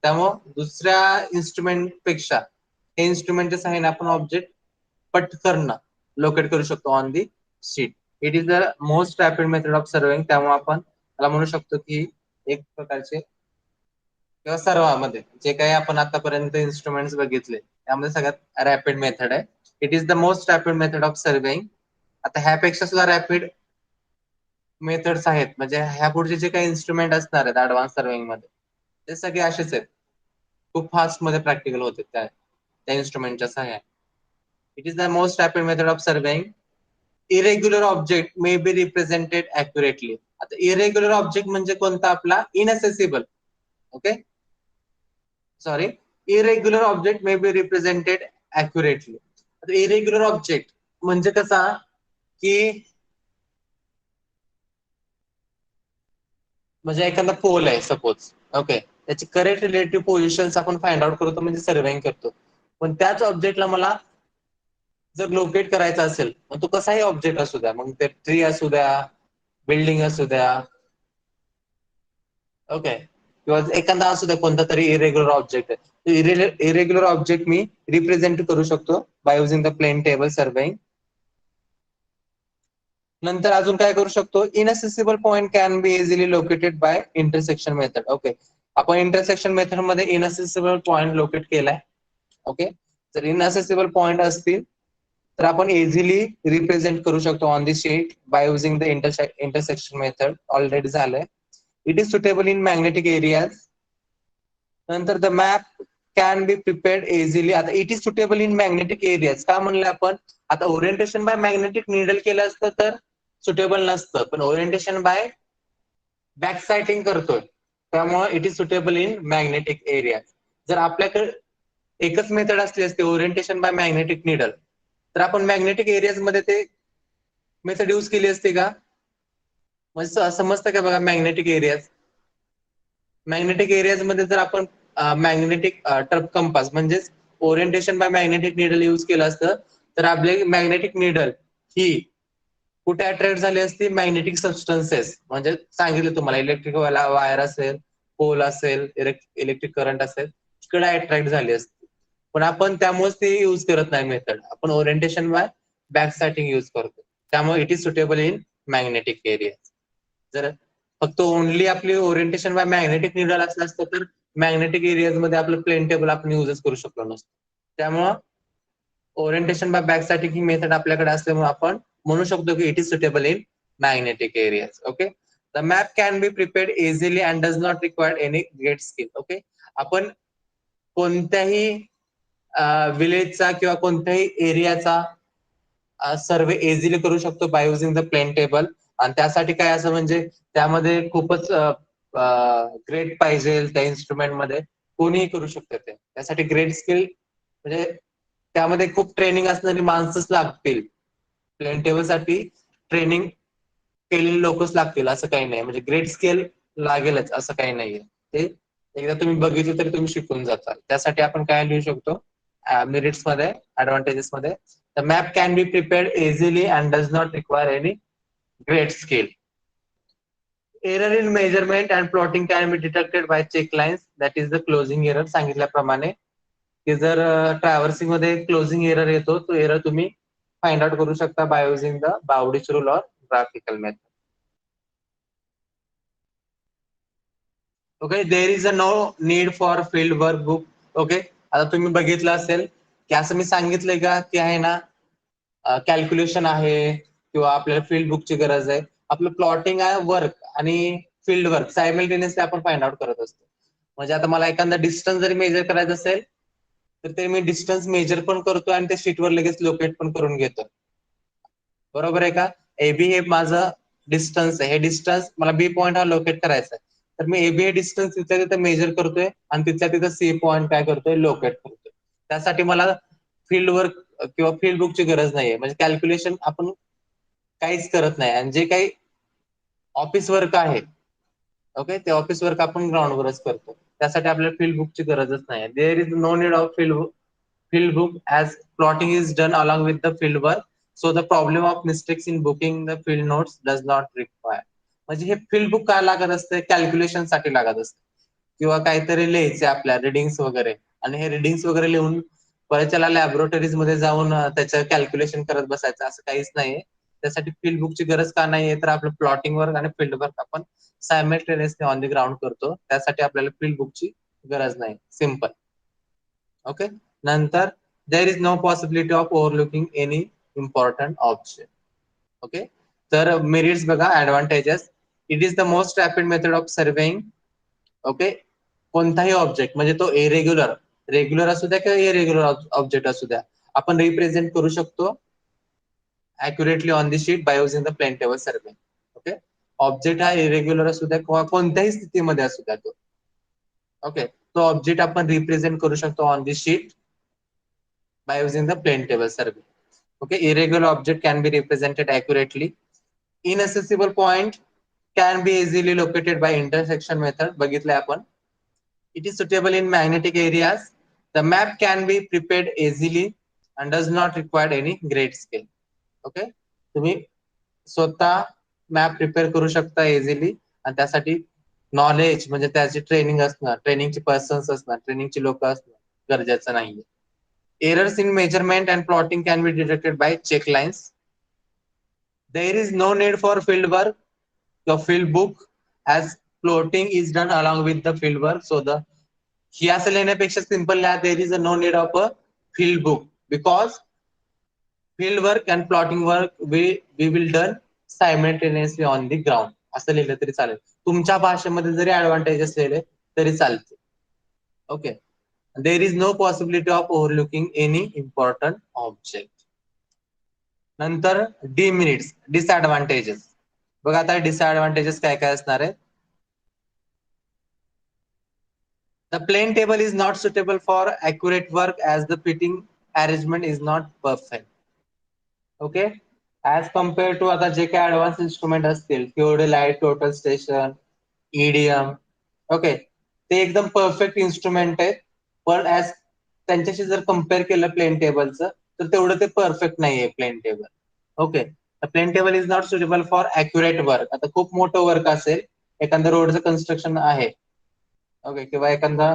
त्यामुळे दुसऱ्या इन्स्ट्रुमेंट पेक्षा हे इन्स्ट्रुमेंटच्या सहाय्याने आपण ऑब्जेक्ट पटकन लोकेट करू शकतो on the sheet. It is the most rapid method of surveying. त्यामुळे आपण त्याला म्हणू शकतो की एक प्रकारचे किंवा सर्वांमध्ये जे काही आपण आतापर्यंत इन्स्ट्रुमेंट्स बघितले त्यामध्ये सगळ्यात रॅपिड मेथड आहे. It is the most rapid method of surveying. आता ह्यापेक्षा सुद्धा रॅपिड मेथड्स आहेत, म्हणजे ह्या पुढचे जे काही इन्स्ट्रुमेंट असणार आहेत ऍडव्हान्स सर्वेइंग मध्ये ते सगळे असेच आहेत, खूप फास्ट मध्ये प्रॅक्टिकल होते त्या इन्स्ट्रुमेंटच्या सहाय्याने. It is the most rapid method of surveying. Irregular object may be represented accurately. आता इरेग्युलर ऑब्जेक्ट म्हणजे कोणता, आपला inaccessible, okay, sorry, irregular object may be represented accurately. आता इरेग्युलर ऑब्जेक्ट म्हणजे कसा की म्हणजे एखादा पोल आहे सपोज, ओके, त्याची करेक्ट रिलेटिव्ह पोझिशन्स आपण फाइंड आउट करतो म्हणजे सर्वेइंग करतो. पण त्याच ऑब्जेक्टला मला जर लोकेट करायचा असेल मग तो कसाही ऑब्जेक्ट असू द्या, मग ते ट्री असू द्या, बिल्डिंग असू द्या, ओके, किंवा एखादा असू द्या कोणता तरी इरेग्युलर ऑब्जेक्ट आहे, इरेग्युलर ऑब्जेक्ट मी रिप्रेझेंट करू शकतो by using the plane table surveying. नंतर अजून काय करू शकतो, inaccessible point can be easily located by intersection method. Okay, आपण इंटरसेक्शन मेथड मध्ये इनअसेसिबल पॉइंट लोकेट केलाय. ओके, जर इनअसेसिबल पॉइंट असतील तर आपण इझिली रिप्रेझेंट करू शकतो on the sheet by using the intersection method. Already झालंय. It is suitable in magnetic areas. नंतर the map can be prepared easily. आता it is suitable in magnetic areas का म्हणलं आपण, आता ओरिएंटेशन बाय मॅग्नेटिक निडल केलं असतं तर सुटेबल नसतं, पण ओरिएंटेशन बाय बॅक साइटिंग करतोय त्यामुळे it is suitable in magnetic area. जर आपल्याकडे एकच मेथड असली असते ओरिएंटेशन बाय मॅग्नेटिक निडल तर आपण मॅग्नेटिक एरियाज मध्ये ते मेथड यूज केली असते का, म्हणजे समजतं का बघा. मॅग्नेटिक एरियाज मध्ये जर आपण मॅग्नेटिक टर्फ कंपास म्हणजेच orientation by magnetic needle use केलं असतं तर आपली मॅग्नेटिक निडल ही कुठे अट्रॅक्ट झाली असती, मॅग्नेटिक सबस्टन्सेस म्हणजे सांगितलं तुम्हाला, इलेक्ट्रिक वायर असेल, पोल असेल, इलेक्ट्रिक करंट असेल, तिकडे अट्रॅक्ट झाली असती. पण आपण त्यामुळेच ते यूज करत नाही मेथड, आपण orientation by back sighting use करतो. त्यामुळे it is suitable in magnetic area. जर फक्त ओनली आपली ओरिएंटेशन बाय मॅग्नेटिक न्यूडल असलं असतं तर मॅग्नेटिक एरियाज मध्ये आपलं प्लेन टेबल आपण युजच करू शकलो नसतो. त्यामुळं ओरिएंटेशन बाय बॅक साठी ही मेथड आपल्याकडे असल्यामुळे आपण म्हणू शकतो की it is suitable in magnetic areas. Okay, the map can be prepared easily and does not require any great skill. Okay, आपण कोणत्याही विलेजचा किंवा कोणत्याही एरियाचा सर्वे इझिली करू शकतो by using the plane table. आणि त्यासाठी काय असं म्हणजे त्यामध्ये खूपच ग्रेट पाहिजे त्या इन्स्ट्रुमेंट मध्ये, कोणीही करू शकतं ते. त्यासाठी ग्रेट स्किल म्हणजे त्यामध्ये खूप ट्रेनिंग असणारी माणसंच लागतील. प्लेन टेबल साठी ट्रेनिंग केलेली लोकच लागतील असं काही नाही, म्हणजे ग्रेट स्किल लागेलच असं काही नाहीये. ते एकदा तुम्ही बघितलं तरी तुम्ही शिकून जाताल. त्यासाठी आपण काय लिहू शकतो मेरिट्स मध्ये, ऍडव्हान्टेजेस मध्ये, the map can be prepared easily and does not require any great skill. Error in measurement and plotting can be detected by check lines, that is the closing error. सांगितल्याप्रमाणे की जर ट्रॅव्हर्सिंग मध्ये closing error येतो, तो error तुम्ही find out करू शकता by using the Bowditch rule or graphical method. Okay, there is a no need for field work book. Okay, आता तुम्ही बघितलं असेल की असं मी सांगितलंय का की आहे ना कॅल्क्युलेशन आहे किंवा आपल्याला फील्ड बुकची गरज आहे. आपलं प्लॉटिंग आहे वर्क आणि फील्ड वर्क सायमल्टेनियसली आपण फाइंड आउट करत असतो. म्हणजे आता मला एखादा डिस्टन्स जरी मेजर करायचं असेल तर ते मी डिस्टन्स मेजर पण करतो आणि ते शीटवर लगेच लोकेट पण करून घेतो. बरोबर आहे का? एबी हे माझं डिस्टन्स आहे, हे डिस्टन्स मला बी पॉईंट हा लोकेट करायचा आहे, तर मी एबी हे डिस्टन्स तिथल्या तिथं मेजर करतोय आणि तिथल्या तिथं सी पॉईंट काय करतोय लोकेट करतोय. त्यासाठी मला फील्ड वर्क किंवा फील्ड बुकची गरज नाहीये, म्हणजे कॅल्क्युलेशन आपण काहीच करत नाही. आणि जे काही ऑफिस वर्क आहे ओके, ते ऑफिस वर्क आपण ग्राउंडवरच करतो. त्यासाठी आपल्याला फील्ड बुकची गरजच नाही. There is no need of field book as plotting is done along with the field work, so the problem of mistakes in booking the field notes does not require. म्हणजे हे फील्ड बुक काय लागत असते, calculation साठी लागत असते किंवा काहीतरी लिहायचे आपल्या रिडिंग्स वगैरे, आणि हे रिडिंग्स वगैरे लिहून परत त्याला लॅबोरेटरीज मध्ये जाऊन त्याचं कॅल्क्युलेशन करत बसायचं असं काहीच नाहीये. त्यासाठी फील्ड बुकची गरज का नाहीये, तर आपलं प्लॉटिंग वर्क आणि फील्ड वर्क आपण सायमल्टेनियसली ऑन द ग्राउंड करतो. त्यासाठी आपल्याला फील्ड बुकची गरज नाही. सिम्पल. ओके, नंतर there is no possibility of overlooking any important object. Okay, तर मेरिट्स बघा, advantages, it is the most rapid method of surveying. Okay, कोणताही ऑब्जेक्ट म्हणजे तो इरेग्युलर, रेग्युलर असू द्या किंवा इरेग्युलर ऑब्जेक्ट असू द्या, आपण रिप्रेझेंट करू शकतो accurately on the sheet by using the plane table survey. Okay, object हा इरेग्युलर असू द्या किंवा कोणत्याही स्थितीमध्ये असू द्या तो. ओके, तो ऑब्जेक्ट आपण रिप्रेझेंट करू शकतो on the sheet by using the plane table survey. Okay, irregular object can be represented accurately. Inaccessible point can be easily located by intersection method. बघितलंय आपण. It is suitable in magnetic areas. The map can be prepared easily and does not require any great skill. Okay, तुम्ही स्वतः map prepare करू शकता easily, आणि त्यासाठी knowledge म्हणजे त्याची ट्रेनिंग असणं, ट्रेनिंगची पर्सन्स असणं, ट्रेनिंगची लोक असणं गरजेचं नाहीये. Errors in measurement and plotting can be detected by check lines. There is no need for field work, the field book, as plotting is done along with the field work. So the he असं लिहिण्यापेक्षा simple लिहा, there is no need of a field book because field work and plotting work we will done simultaneously on the ground. असं लिहिलं तरी चालेल. तुमच्या भाषेमध्ये जरी advantages लिहिले तरी चालते. Okay, there is no possibility of overlooking any important object. नंतर डिमेरिट्स, डिसएडव्हान्टेजेस बघा. आता डिसएडव्हान्टेजेस काय काय असणार आहे. The plane table is not suitable for accurate work as the fitting arrangement is not perfect. Okay, as compared to आता जे काही ऍडव्हान्स इन्स्ट्रुमेंट असतील, theodolite, total station, idioms, okay, ते एकदम परफेक्ट इन्स्ट्रुमेंट आहेत, पण ऍज त्यांच्याशी जर कम्पेअर केलं प्लेन टेबलचं तर तेवढं ते परफेक्ट नाहीये plane table. Okay, plane table is not suitable for accurate work. आता खूप मोठं वर्क असेल, एखादं रोडचं कन्स्ट्रक्शन आहे, ओके, किंवा एखादा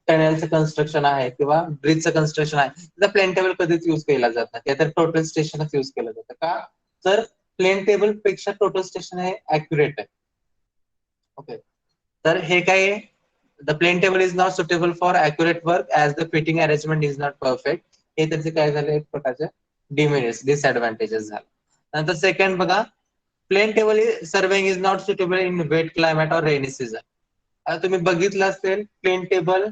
टनेलचं कन्स्ट्रक्शन आहे किंवा ब्रिजचं कन्स्ट्रक्शन आहे, तर प्लेन टेबल कधीच युज केला जात नाही, तर टोटल स्टेशनच युज केलं जातं. का? तर प्लेन टेबल पेक्षा टोटल स्टेशन हे ऍक्युरेट आहे. ओके, तर हे काय आहे, the plane table is not suitable for accurate work as the fitting arrangement is not perfect. हे त्याचे काय झालं, एक प्रकारचे डिमेरिट्स, डिसएडव्हान्टेजेस झाले. नंतर सेकंड बघा, plane table surveying is not suitable in wet climate और रेनी सीझन. आता तुम्ही बघितलं असेल, प्लेन टेबल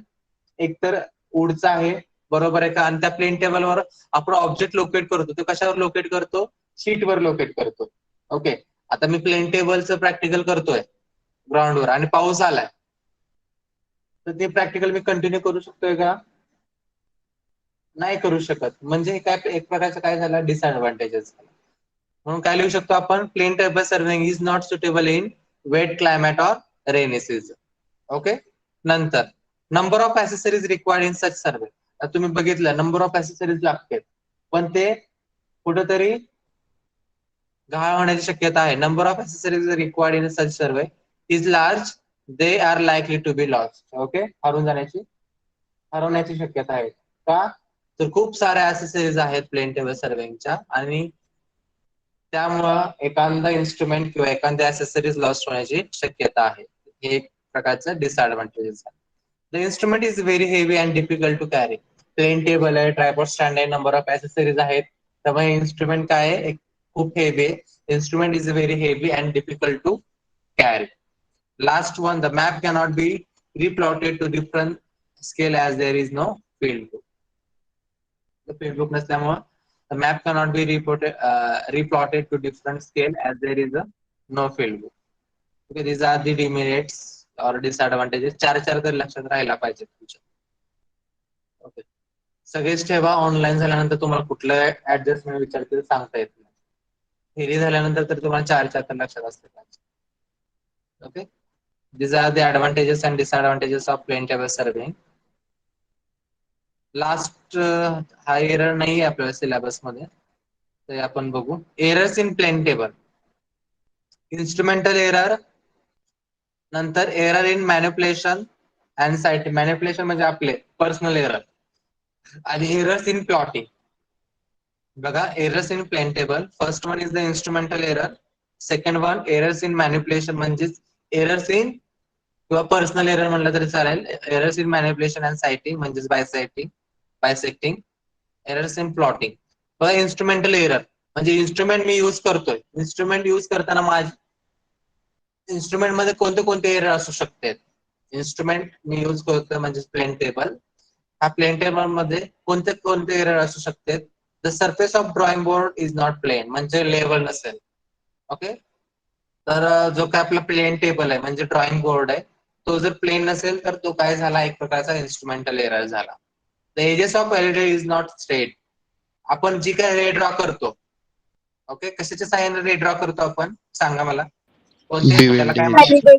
एकतर वूडचा आहे, बरोबर आहे का, आणि त्या प्लेन टेबलवर आपण ऑब्जेक्ट लोकेट करतो, तो कशावर लोकेट करतो, शीटवर लोकेट करतो. ओके, आता मी प्लेन टेबलचं प्रॅक्टिकल करतोय ग्राउंडवर आणि पाऊस आलाय, तर ते प्रॅक्टिकल मी कंटिन्यू करू शकतोय का, नाही करू शकत. म्हणजे हे काय, एक प्रकारचं काय झालं, डिसएडव्हान्टेजेस. म्हणून काय लिहू शकतो आपण, plane table surveying is not suitable in wet climate और रेनी सीझन. ओके, नंतर number of accessories required in such survey. तुम्ही बघितलं नंबर ऑफ ऍसेसरीज लागते, पण ते कुठेतरी गहाळ होण्याची शक्यता आहे. Number of accessories required in such survey is large, they are likely to be lost. Okay, हरवण्याची शक्यता आहे. का, तर खूप साऱ्या ऍसेसरीज आहेत प्लेन टेबल सर्विंगच्या, आणि त्यामुळं एखादा इन्स्ट्रुमेंट किंवा एखाद्या ऍसेसरीज लॉस्ट होण्याची शक्यता आहे. हे एक प्रकारचं डिसएडव्हान्टेजेस आहे. The instrument is very heavy and difficult to carry. Plane table आहे, ट्रायपॉड स्टँड आहे, नंबर ऑफ ऍसेसरीज आहेत, त्यामुळे इन्स्ट्रुमेंट काय आहे, खूप हेवी आहे. Instrument is very heavy and difficult to carry. Last one, the map cannot be replotted to different scale as there is no field book. Field book नसल्यामुळं the map cannot be replotted to different scale as there is a no field book. Okay, these are the demerits or disadvantages. चार तर लक्षात राहायला पाहिजे तुमच्या. Okay, सगळेच ठेवा. Online झाल्यानंतर तुम्हाला कुठलं ऍडजस्टमेंट विचारतील सांगता येत नाही. थेरी झाल्यानंतर तर तुम्हाला चार तर लक्षात असले पाहिजे. Okay, these are the advantages and disadvantages of plane table surveying. Last हा एरर नाही आपल्या सिलेबस मध्ये, ते आपण बघू. Errors in plane table, instrumental error, नंतर error in manipulation and sighting. Manipulation म्हणजे आपले पर्सनल एरर, आणि एरर्स इन प्लॉटिंग. बघा, errors in plane table, first one is the instrumental error, second one errors in manipulation म्हणजेच errors in किंवा personal error म्हणलं तरी चालेल, errors in manipulation and sighting म्हणजेच बायसेक्टिंग, एरर्स इन प्लॉटिंग. बघा, instrumental error म्हणजे instrument मी use करतोय, instrument use करताना माझ्या इन्स्ट्रुमेंट मध्ये कोणते कोणते एरर असू शकतात. इन्स्ट्रुमेंट मी यूज करतोय म्हणजे प्लेन टेबल, हा प्लेन टेबल मध्ये कोणते कोणते एरर असू शकतात. The surface of drawing board is not plane, म्हणजे लेवल नसेल. ओके, तर जो काय आपला प्लेन टेबल आहे म्हणजे ड्रॉइंग बोर्ड आहे, तो जर प्लेन नसेल तर तो काय झाला, एक प्रकारचा इन्स्ट्रुमेंटल एरर झाला. The edges of alidade is not straight. आपण जी काय रे ड्रॉ करतो, ओके, कशाच्या साहाय्याने रे ड्रॉ करतो आपण, सांगा मला कोणते, त्याला काय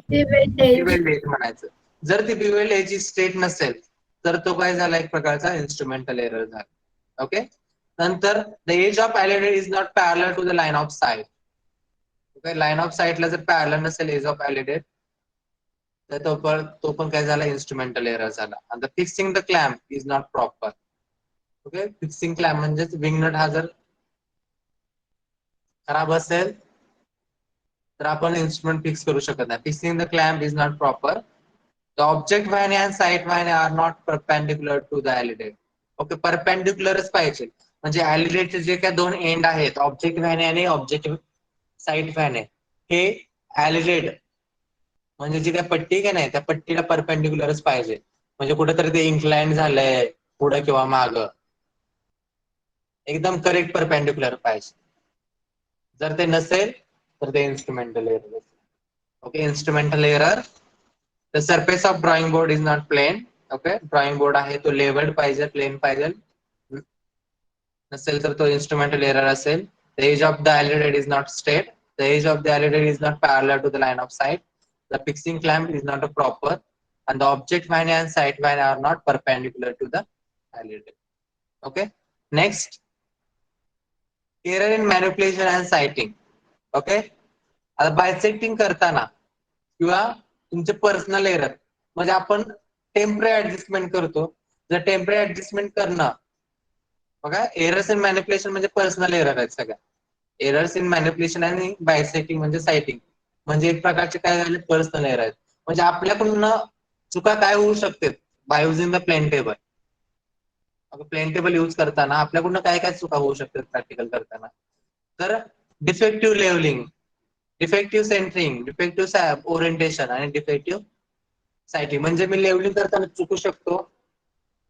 बिवेल्ड एज म्हणायचं. जर ती बिवेल्ड एज स्ट्रेट नसेल तर तो काय झाला, एक प्रकारचा इन्स्ट्रुमेंटल एरर झाला. ओके, नंतर the edge of alidade is not parallel to the line of sight. Okay, line of साईटला जर पॅरलल नसेल एज ऑफ एलईडी, तर तो पण काय झाला, इन्स्ट्रुमेंटल एरर झाला. आणि the fixing the clamp is not proper. Okay, fixing clamp म्हणजेच विंग नट हा जर खराब असेल तर आपण इन्स्ट्रुमेंट फिक्स करू शकत नाही. Fixing the clamp is not proper. The object vane and sight vane are not perpendicular to the alidade. Okay, परपेंडिक्युलरच पाहिजे, म्हणजे एलिडेटचे जे काय दोन एंड आहेत, ऑब्जेक्ट व्हॅने आणि ऑब्जेक्ट साईट व्हॅने, हे एलिडेट म्हणजे जी काय पट्टी काय नाही, त्या पट्टीला परपेंडिक्युलरच पाहिजे. म्हणजे कुठेतरी ते इन्क्लाइंड झालंय पुढे किंवा माग, एकदम करेक्ट परपेंडिक्युलर पाहिजे. जर ते नसेल तर ते instrumental error. Okay, instrumental error. The surface of drawing board is not plane. Okay, drawing board आहे तो लेवल्ड पाहिजे, प्लेन पाहिजे, नसेल तर तो इन्स्ट्रुमेंटल एरर असेल. The edge of the alidade is not straight. The edge of the alidade is not parallel to the line of sight. The fixing clamp is not proper. and the object vane and site vane are not perpendicular to the eledate. Okay, next, error in manipulation and sighting. Okay, आता बायसेक्टिंग करताना किंवा तुमचे personal error म्हणजे आपण temporary adjustment करतो. जर temporary adjustment करणं, बघा, एरर्स इन मॅनिप्युलेशन म्हणजे पर्सनल एरर आहेत सगळ्या. एरर्स इन मॅनिप्युलेशन आणि बायसेक्टिंग म्हणजे सायटिंग, म्हणजे एक प्रकारचे काय झाले पर्सनल एरर आहेत. म्हणजे आपल्याकडून चुका काय होऊ शकतात by using the plane table. Plane table use करताना आपल्याकडून काय काय चुका होऊ शकतात प्रॅक्टिकल करताना. तर defective levelling, defective centering, defective orientation आणि डिफेक्टिव्ह सायटिंग. म्हणजे मी लेवलिंग करताना चुकू शकतो,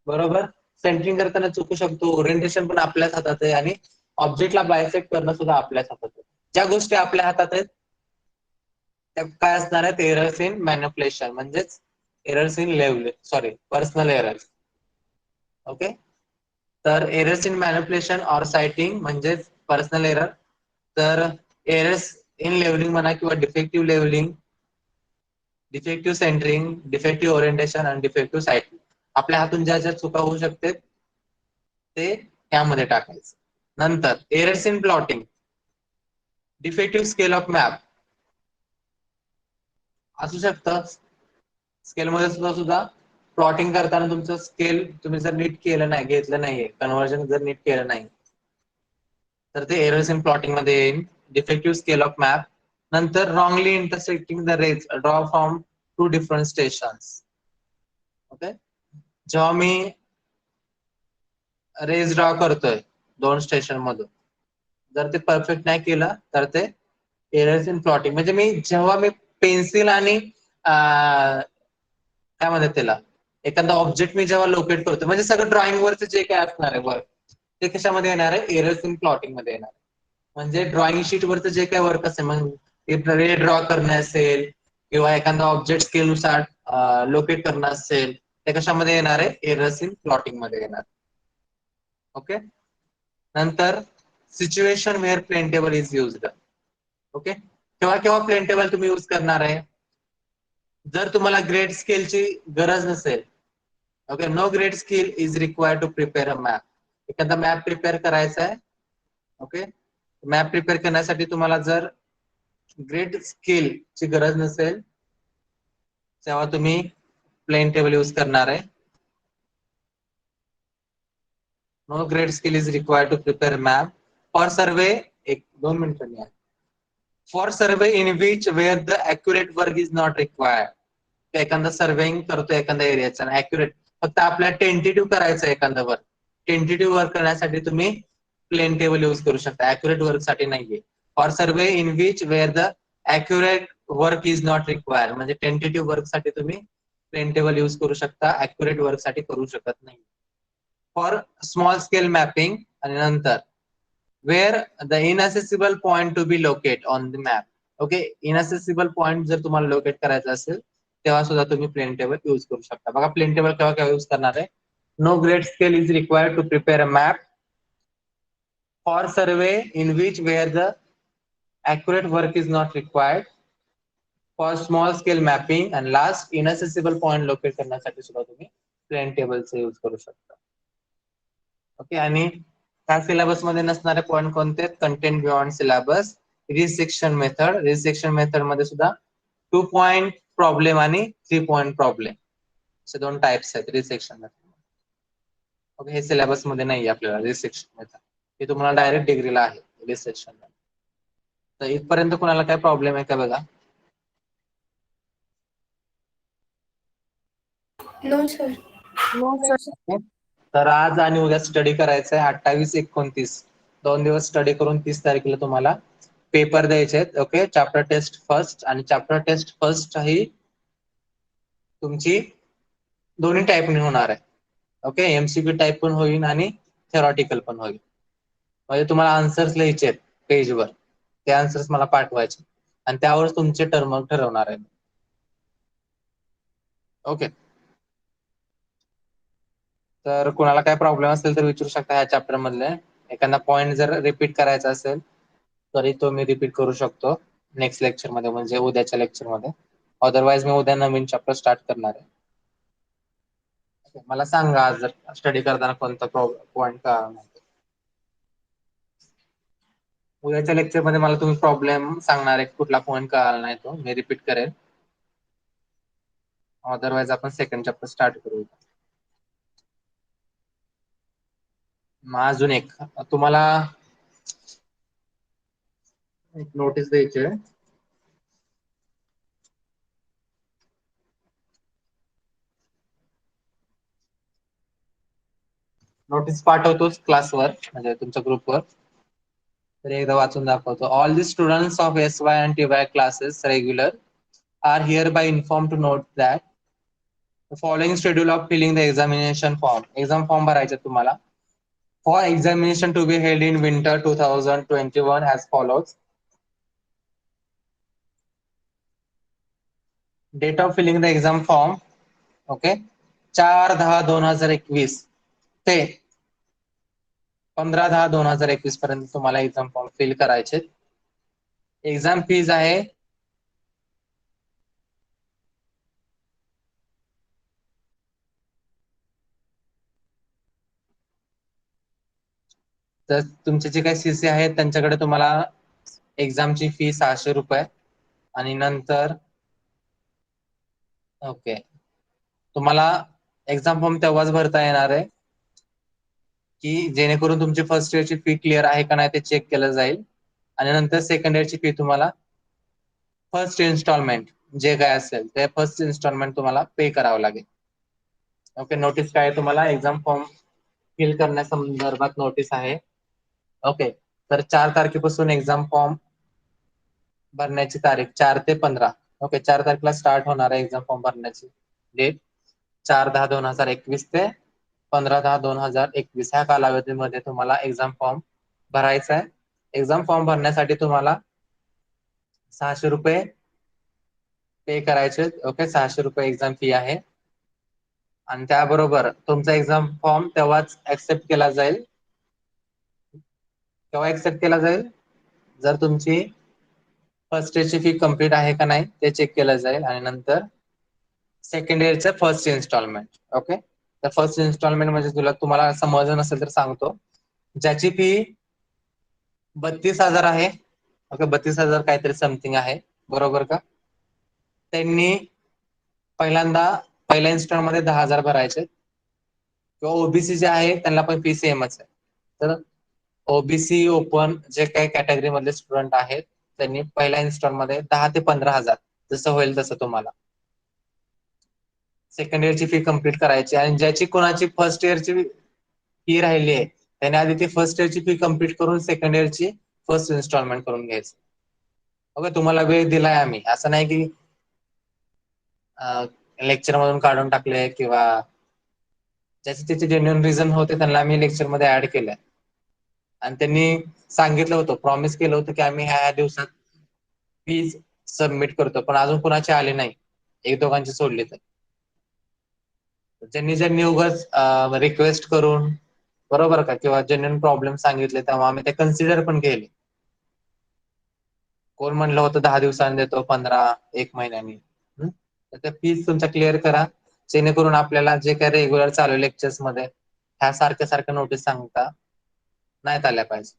बरोबर, सेंटरिंग करताना चुकू शकतो, ओरिएंटेशन पण आपल्याच हातात आहे आणि ऑब्जेक्टला बायसेक्ट करणं सुद्धा आपल्याच हातात आहे. ज्या गोष्टी आपल्या हातात आहेत त्या काय असणार आहेत, एरर्स इन मॅनिप्युलेशन म्हणजेच errors in levelling, sorry personal errors. Okay, तर errors in manipulation or sighting म्हणजेच पर्सनल एरर. तर एरर्स इन लेवलिंग म्हणा किंवा defective levelling, defective centering, defective orientation आणि डिफेक्टिव्ह सायटिंग, आपल्या हातून ज्या ज्या चुका होऊ शकते ते यामध्ये टाकायचं. नंतर errors in plotting, defective scale of map असू शकतं. स्केलमध्ये सुद्धा प्लॉटिंग करताना तुमचं स्केल तुम्ही जर नीट केलं नाही, घेतलं नाहीये, कन्व्हर्जन जर नीट केलं नाही तर ते एरर्स इन प्लॉटिंग मध्ये येईल. Defective scale of map. नंतर wrongly intersecting the rays draw from two different stations. Okay, जेव्हा मी रेज ड्रॉ करतोय 2 स्टेशन मधून, जर ते परफेक्ट नाही केलं तर ते एरर्स इन प्लॉटिंग. म्हणजे मी जेव्हा मी पेन्सिल आणि काय म्हणतात त्याला, एखादा ऑब्जेक्ट मी जेव्हा लोकेट करतो, म्हणजे सगळं ड्रॉइंग वरचं जे काय असणार आहे वर्क ते कशामध्ये येणार आहे, एरर्स इन प्लॉटिंग मध्ये येणार आहे. म्हणजे ड्रॉइंग शीट वरचं जे काय वर्क असेल, मग रे ड्रॉ करणे असेल किंवा एखादा ऑब्जेक्ट स्केलनुसार लोकेट करणं असेल, ते कशामध्ये येणार आहे, एरर्स इन प्लॉटिंग मध्ये येणार. ओके, नंतर situation where plane table is used. Okay, केव्हा केव्हा प्लेन टेबल तुम्ही यूज करणार आहे, जर तुम्हाला ग्रेड स्केलची गरज नसेल. Okay, no grade scale is required to prepare a map. एखादा मॅप प्रिपेअर करायचा आहे, ओके, मॅप प्रिपेअर करण्यासाठी तुम्हाला जर ग्रेड स्केलची गरज नसेल तेव्हा तुम्ही प्लेन टेबल यूज करणार आहे. No grade scale is required to prepare map for survey. 1-2 मिनिटं. For survey in which where the accurate work is not required. एखादा सर्वेइंग करतो एखाद्या एरियाचा, अॅक्युरेट फक्त आपल्याला टेंटेटिव्ह करायचं आहे एखादा वर्क, टेंटेटिव्ह वर्क करण्यासाठी तुम्ही प्लेन टेबल यूज करू शकता, अॅक्युरेट वर्क साठी नाहीये. For survey in which where the accurate work is not required, म्हणजे टेंटेटिव्ह वर्क साठी तुम्ही प्लेन टेबल यूज करू शकता, अॅक्युरेट वर्क साठी करू शकत नाही. फॉर स्मॉल स्केल मॅपिंग आणि नंतर where the inaccessible point to be locate on the map. Okay, inaccessible point जर तुम्हाला लोकेट करायचं असेल तेव्हा सुद्धा तुम्ही प्लेन टेबल यूज करू शकता. बघा प्लेन टेबल केव्हा केव्हा यूज करणार आहे. No grade scale is required to prepare a map, for survey in which where the accurate work is not required, for small scale mapping, and last inaccessible point locate करण्यासाठी सुद्धा तुम्ही plain टेबलचा use करू शकता. Okay, आणि त्या syllabus मध्ये नसणारे पॉईंट कोणते, content beyond syllabus, resection method. Resection method मध्ये सुद्धा 2 पॉइंट प्रॉब्लेम आणि 3 पॉइंट प्रॉब्लेम असे 2 टाइप्स आहेत रिसेक्शन मेथड. ओके, हे सिलेबस मध्ये नाही आपल्याला रिसेक्शन मेथड, हे तुम्हाला डायरेक्ट डिग्रीला आहे रिसेक्शन मेथड. तर इथपर्यंत कोणाला काय प्रॉब्लेम आहे का बघा. No sir. तर आज आणि उद्या स्टडी करायचं आहे. 28-29 2 दिवस स्टडी करून 30 तारखेला तुम्हाला पेपर द्यायचे आहेत. ओके, चॅप्टर टेस्ट फर्स्ट आणि चॅप्टर टेस्ट फर्स्ट ही तुमची दोन्ही टाईपने होणार आहे. ओके, एमसीक्यू टाईप पण होईल आणि थेरॉटिकल पण होईल. म्हणजे तुम्हाला आन्सर्स लिहायचे आहेत पेजवर, ते आन्सर्स मला पाठवायचे आणि त्यावर तुमचे टर्म ठरवणार आहे. ओके, तर कुणाला काय प्रॉब्लेम असेल तर विचारू शकता. ह्या चॅप्टर मधले एखादा पॉईंट जर रिपीट करायचा असेल तरी तो मी रिपीट करू शकतो नेक्स्ट लेक्चर मध्ये, म्हणजे उद्याच्या लेक्चर मध्ये. अदरवाइज मी उद्या नवीन चॅप्टर स्टार्ट करणार आहे. मला सांगा आज जर स्टडी करताना कोणता पॉईंट का नाही. उद्याच्या लेक्चर मध्ये मला तुम्ही प्रॉब्लेम सांगणार आहे, कुठला पॉईंट कळाला नाही तो मी रिपीट करेल. अदरवाइज आपण सेकंड चॅप्टर स्टार्ट करू. मग अजून एक तुम्हाला एक नोटीस द्यायची आहे. नोटीस पाठवतोच क्लासवर म्हणजे तुमच्या ग्रुपवर. तर एकदा वाचून दाखवतो. All the students of SY and TY classes regular are hereby inform to note that the following schedule of filling the examination form. Exam form भरायचे तुम्हाला. For examination to be held in winter 2021 as follows. Date of filling the exam form. Okay, 4/10/2021 ते 15/10/2021 पर्यंत तुम्हाला exam form fill करायचे. Exam fees आहे तर तुमचे जे काही CC आहेत त्यांच्याकडे तुम्हाला एक्झामची फी 600 रुपये आणि नंतर ओके तुम्हाला एक्झाम फॉर्म तेव्हाच भरता येणार आहे की जेणेकरून तुमची फर्स्ट इयरची फी क्लिअर आहे का नाही ते चेक केलं जाईल आणि नंतर सेकंड इयरची फी तुम्हाला फर्स्ट इन्स्टॉलमेंट जे काय असेल ते फर्स्ट इन्स्टॉलमेंट तुम्हाला पे करावं लागेल. ओके, नोटीस काय तुम्हाला एक्झाम फॉर्म फिल करण्यासंदर्भात नोटीस आहे. ओके, तर 4 तारखेपासून एक्झाम फॉर्म भरण्याची तारीख 4 ते 15. ओके, 4 तारखेला स्टार्ट होणार आहे एक्झाम फॉर्म भरण्याची डेट. 4/10/2021 ते 15/10/2021 ह्या कालावधीमध्ये तुम्हाला एक्झाम फॉर्म भरायचा आहे. एक्झाम फॉर्म भरण्यासाठी तुम्हाला 600 रुपये पे करायचे. ओके, 600 रुपये एक्झाम फी आहे आणि त्याबरोबर तुमचा एक्झाम फॉर्म तेव्हाच ऍक्सेप्ट केला जाईल. केव्हा ऍक्सेप्ट केला जाईल? जर तुमची फर्स्ट इयरची फी कम्प्लीट आहे का नाही ते चेक केलं जाईल आणि नंतर सेकंड इयरचं फर्स्ट इन्स्टॉलमेंट. ओके, तर फर्स्ट इन्स्टॉलमेंट म्हणजे तुम्हाला समजलं नसेल तर सांगतो. ज्याची फी 32,000 आहे. ओके, 32,000 काहीतरी समथिंग आहे, बरोबर का? त्यांनी पहिल्या इन्स्टॉलमध्ये 10,000 भरायचे किंवा ओबीसी जे आहे त्यांना पण फी सेमच आहे. तर ओबीसी ओपन जे काही कॅटेगरी मधले स्टुडंट आहेत त्यांनी पहिल्या इन्स्टॉलमध्ये 10 ते 15,000 जसं होईल तसं तुम्हाला सेकंड इयरची फी कम्प्लीट करायची आणि ज्याची कोणाची फर्स्ट इयरची फी राहिली आहे त्याने आधी ती फर्स्ट इयरची फी कम्प्लीट करून सेकंड इयरची फर्स्ट इन्स्टॉलमेंट करून घ्यायची. ओके, तुम्हाला वेळ दिलाय आम्ही, असं नाही की लेक्चर मधून काढून टाकले किंवा ज्याचे त्याचे जेन्युइन रिझन होते त्यांना आम्ही लेक्चरमध्ये ऍड केलंय आणि त्यांनी सांगितलं होतं, प्रॉमिस केलं होतं की आम्ही ह्या दिवसात फीज सबमिट करतो, पण अजून कुणाची आली नाही, एक दोघांची सोडली तर. ज्यांनी उगाच रिक्वेस्ट करून बरोबर का किंवा जेन्युइन प्रॉब्लेम सांगितले तेव्हा आम्ही ते कन्सिडर पण केले. कोण म्हणलं होतं 10 दिवसांनी देतो, 15, 1 महिन्यानी. तर त्या फीज तुमच्या क्लिअर करा जेणेकरून आपल्याला जे काही रेग्युलर चालू लेक्चर्स मध्ये ह्या सारख्या नोटीस सांगता नाहीत आल्या पाहिजे.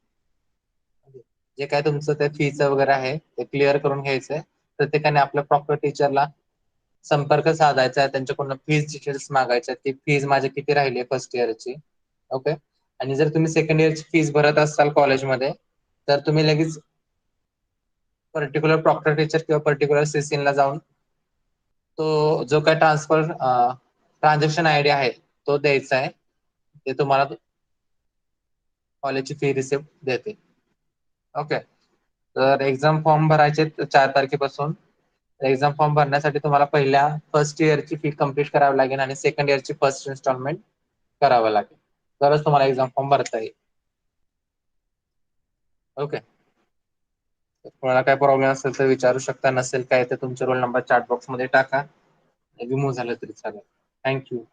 जे काय तुमचं ते फीचं वगैरे आहे ते क्लिअर करून घ्यायचंय. प्रत्येकाने आपल्या प्रॉपर टीचरला संपर्क साधायचा आहे, त्यांच्याकडून फीज डिटेल्स मागायच्या, ती फीज माझी किती राहिली फर्स्ट इयरची. ओके, आणि जर तुम्ही सेकंड इयरची फीज भरत असाल कॉलेजमध्ये तर तुम्ही लगेच पर्टिक्युलर प्रॉक्टर टीचर किंवा पर्टिक्युलर सीसीन ला जाऊन तो जो काय ट्रान्झॅक्शन आयडी आहे तो द्यायचा आहे, ते तुम्हाला कॉलेजची फी रिसिप्ट देते. ओके, तर एक्झाम फॉर्म भरायचे 4 तारखेपासून. एक्झाम फॉर्म भरण्यासाठी तुम्हाला पहिल्या फर्स्ट इयरची फी कम्प्लीट करावी लागेल आणि सेकंड इयरची फर्स्ट इन्स्टॉलमेंट करावं लागेल, तरच तुम्हाला एक्झाम फॉर्म भरता येईल. ओके, कोणाला काय प्रॉब्लेम असेल तर विचारू शकता, नसेल काय तर तुमचे रोल नंबर चॅट बॉक्स मध्ये टाका, रिमूव्ह झालं तरी चालेल. Thank you.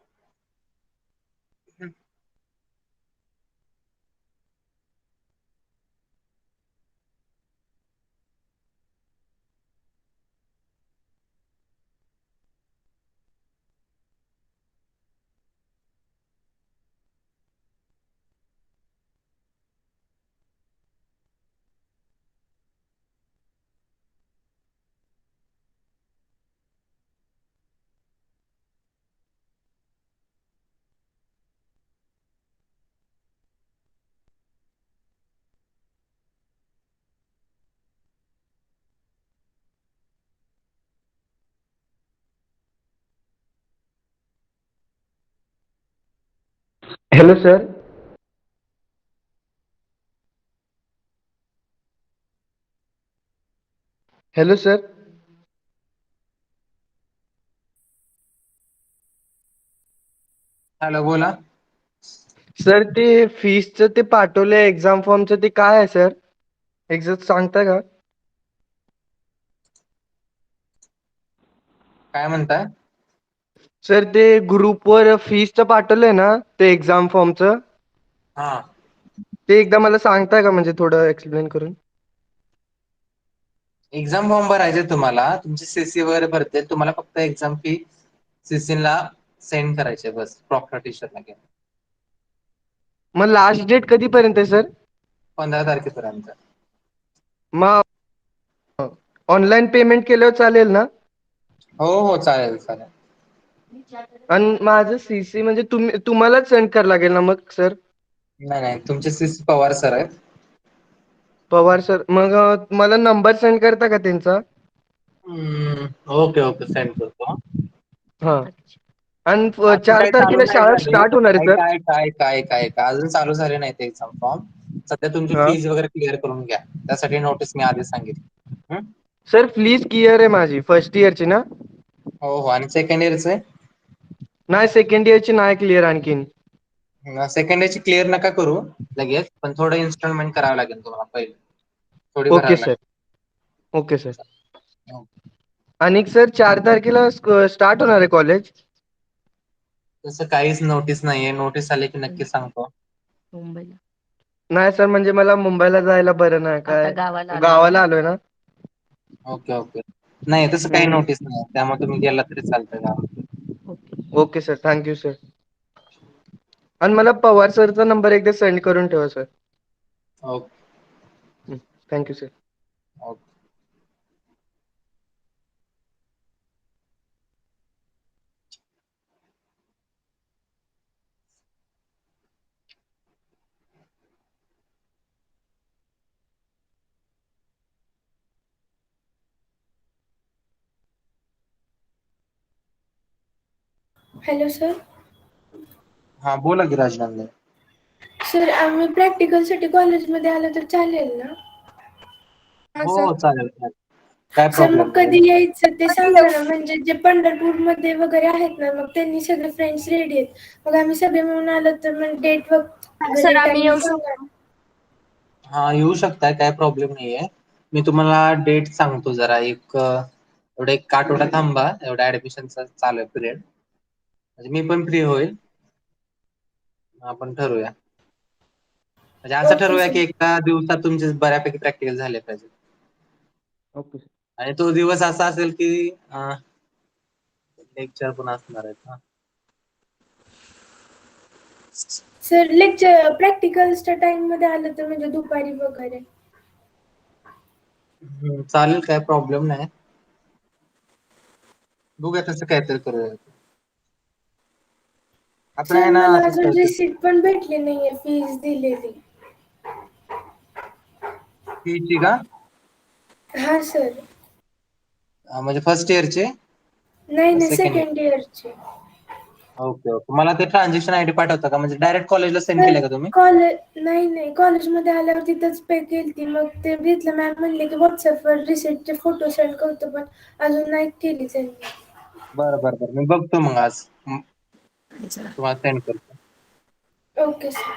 Hello sir. Hello sir. Hello बोला. सर ते फीसचं ते पाठवलंय एक्झाम फॉर्मचं ते काय आहे सर? एक्झॅक्ट सांगता का? काय म्हणताय? सर ते ग्रुपवर फीसचं पाठवलंय ना ते एक्झाम फॉर्मचं. हा. ते एकदा मला सांगताय का म्हणजे थोडं एक्सप्लेन करून? एक्झाम फॉर्म भरायचे तुम्हाला, तुमची सीसी वगैरे भरतील, तुम्हाला फक्त एक्झाम फी सीसी ला सेंड करायचे बस, प्रॉपर टीचरला घेऊन. मग लास्ट डेट कधीपर्यंत आहे सर? 15 तारखेपर्यंत. मग ऑनलाईन पेमेंट केल्यावर चालेल ना? हो हो चालेल चालेल. आणि माझं सीसी म्हणजे तुम्हालाच सेंड करावं लागेल ना मग सर? नाही नाही, तुमचे सीसी पवार सर आहेत. पवार सर, मग मला नंबर सेंड करता का त्यांचा? ओके ओके सेंड करतो. हा. आणि अजून 4 काही चालू तारखेला नाही शाळा झाले. स्टार्ट होणार आहे सर? काय अजून चालू झाले नाही ते एक्झाम फॉर्म. सध्या तुमची हा. फीज वगैरे क्लिअर करून घ्या, त्यासाठी नोटीस मी आधीच सांगितली. सर फीज क्लिअर आहे माझी फर्स्ट इयरची ना? हो हो, आणि सेकंड इयरचे? नाही सेकंड इयरची नाही क्लिअर आणखीन. सेकंड इयरची क्लिअर नका करू लगेच, पण थोडं इन्स्टॉलमेंट करावं लागेल तुम्हाला पहिले. थोडी ओके भरावी सर. लागेल. Okay sir. हो. आणि सर 4 तारखेला स्टार्ट होणार आहे कॉलेज? तसं काहीच नोटीस नाहीये, नोटीस आली की नक्की सांगतो. नाही सर म्हणजे मला मुंबईला जायला बरं नाही काय गावाला आलोय ना. Okay okay. नाही तसं काही हम्म. नोटीस नाही, त्यामुळे तुम्ही गेला तरी चालतंय गावाला. Okay sir. Thank you sir. आणि मला पवार सरचा नंबर एकदा सेंड करून ठेवा sir. Okay. Thank you sir. Okay. Hello sir. हा बोला की राजनंदनी. सर आम्ही प्रॅक्टिकलसाठी कॉलेजमध्ये आलो तर चालेल ना? हो हो चालेल चालेल. काय सर मग प्रॉब्लेम कधी नाही. यायचं ते सांगा ना, म्हणजे जे पंढरपूरमध्ये वगैरे आहेत ना, मग त्यांनी सगळे फ्रेंड्स रेडी आहेत. मग आम्ही सगळे मिळून आलो तर मग डेट सर वगैरे आम्ही टाइम येऊ सांगा. शकतो. हा येऊ शकताय, काय प्रॉब्लेम नाहीये. मी तुम्हाला डेट सांगतो जरा एवढा एक आठवडा थांबा, एवढा ऍडमिशनचा चालू आहे पिरियड. म्हणजे मी पण फ्री होईल, आपण ठरूया. म्हणजे असं ओके ठरवूया सर. की एका दिवसात तुमचे बऱ्यापैकी प्रॅक्टिकल झाले पाहिजे. Okay sir. आणि तो दिवस असा असेल की लेक्चर पण असणार आहेत ना. सर लेक्चर प्रॅक्टिकल्सच्या टाइम मध्ये आलं तर म्हणजे दुपारी वगैरे. चालेल, काय प्रॉब्लेम नाही. बघूया तसं काहीतरी करूया. आपण आहे सर ना मला असं अजून करतो. रिसिट पण भेटली नाहीये फीज दिलेली. फीची का? हा सर. म्हणजे फर्स्ट इयरचे? नाही नाही सेकंड इयरची. Okay okay. मला ते ट्रान्झॅक्शन आयडी पाठवता का? म्हणजे डायरेक्ट कॉलेजला सेंड सर केलं का तुम्ही? नाही कॉलेजमध्ये आल्यावर तिथंच पे केलती, मग ते घेतलं मॅम म्हणले की व्हॉट्सअपवर रिसिटचे फोटो सेंड करतो, पण अजून नाही केली त्यांनी. बरं. मी बघतो मग आज. तुम्हाला सेंड करतो. Okay sir.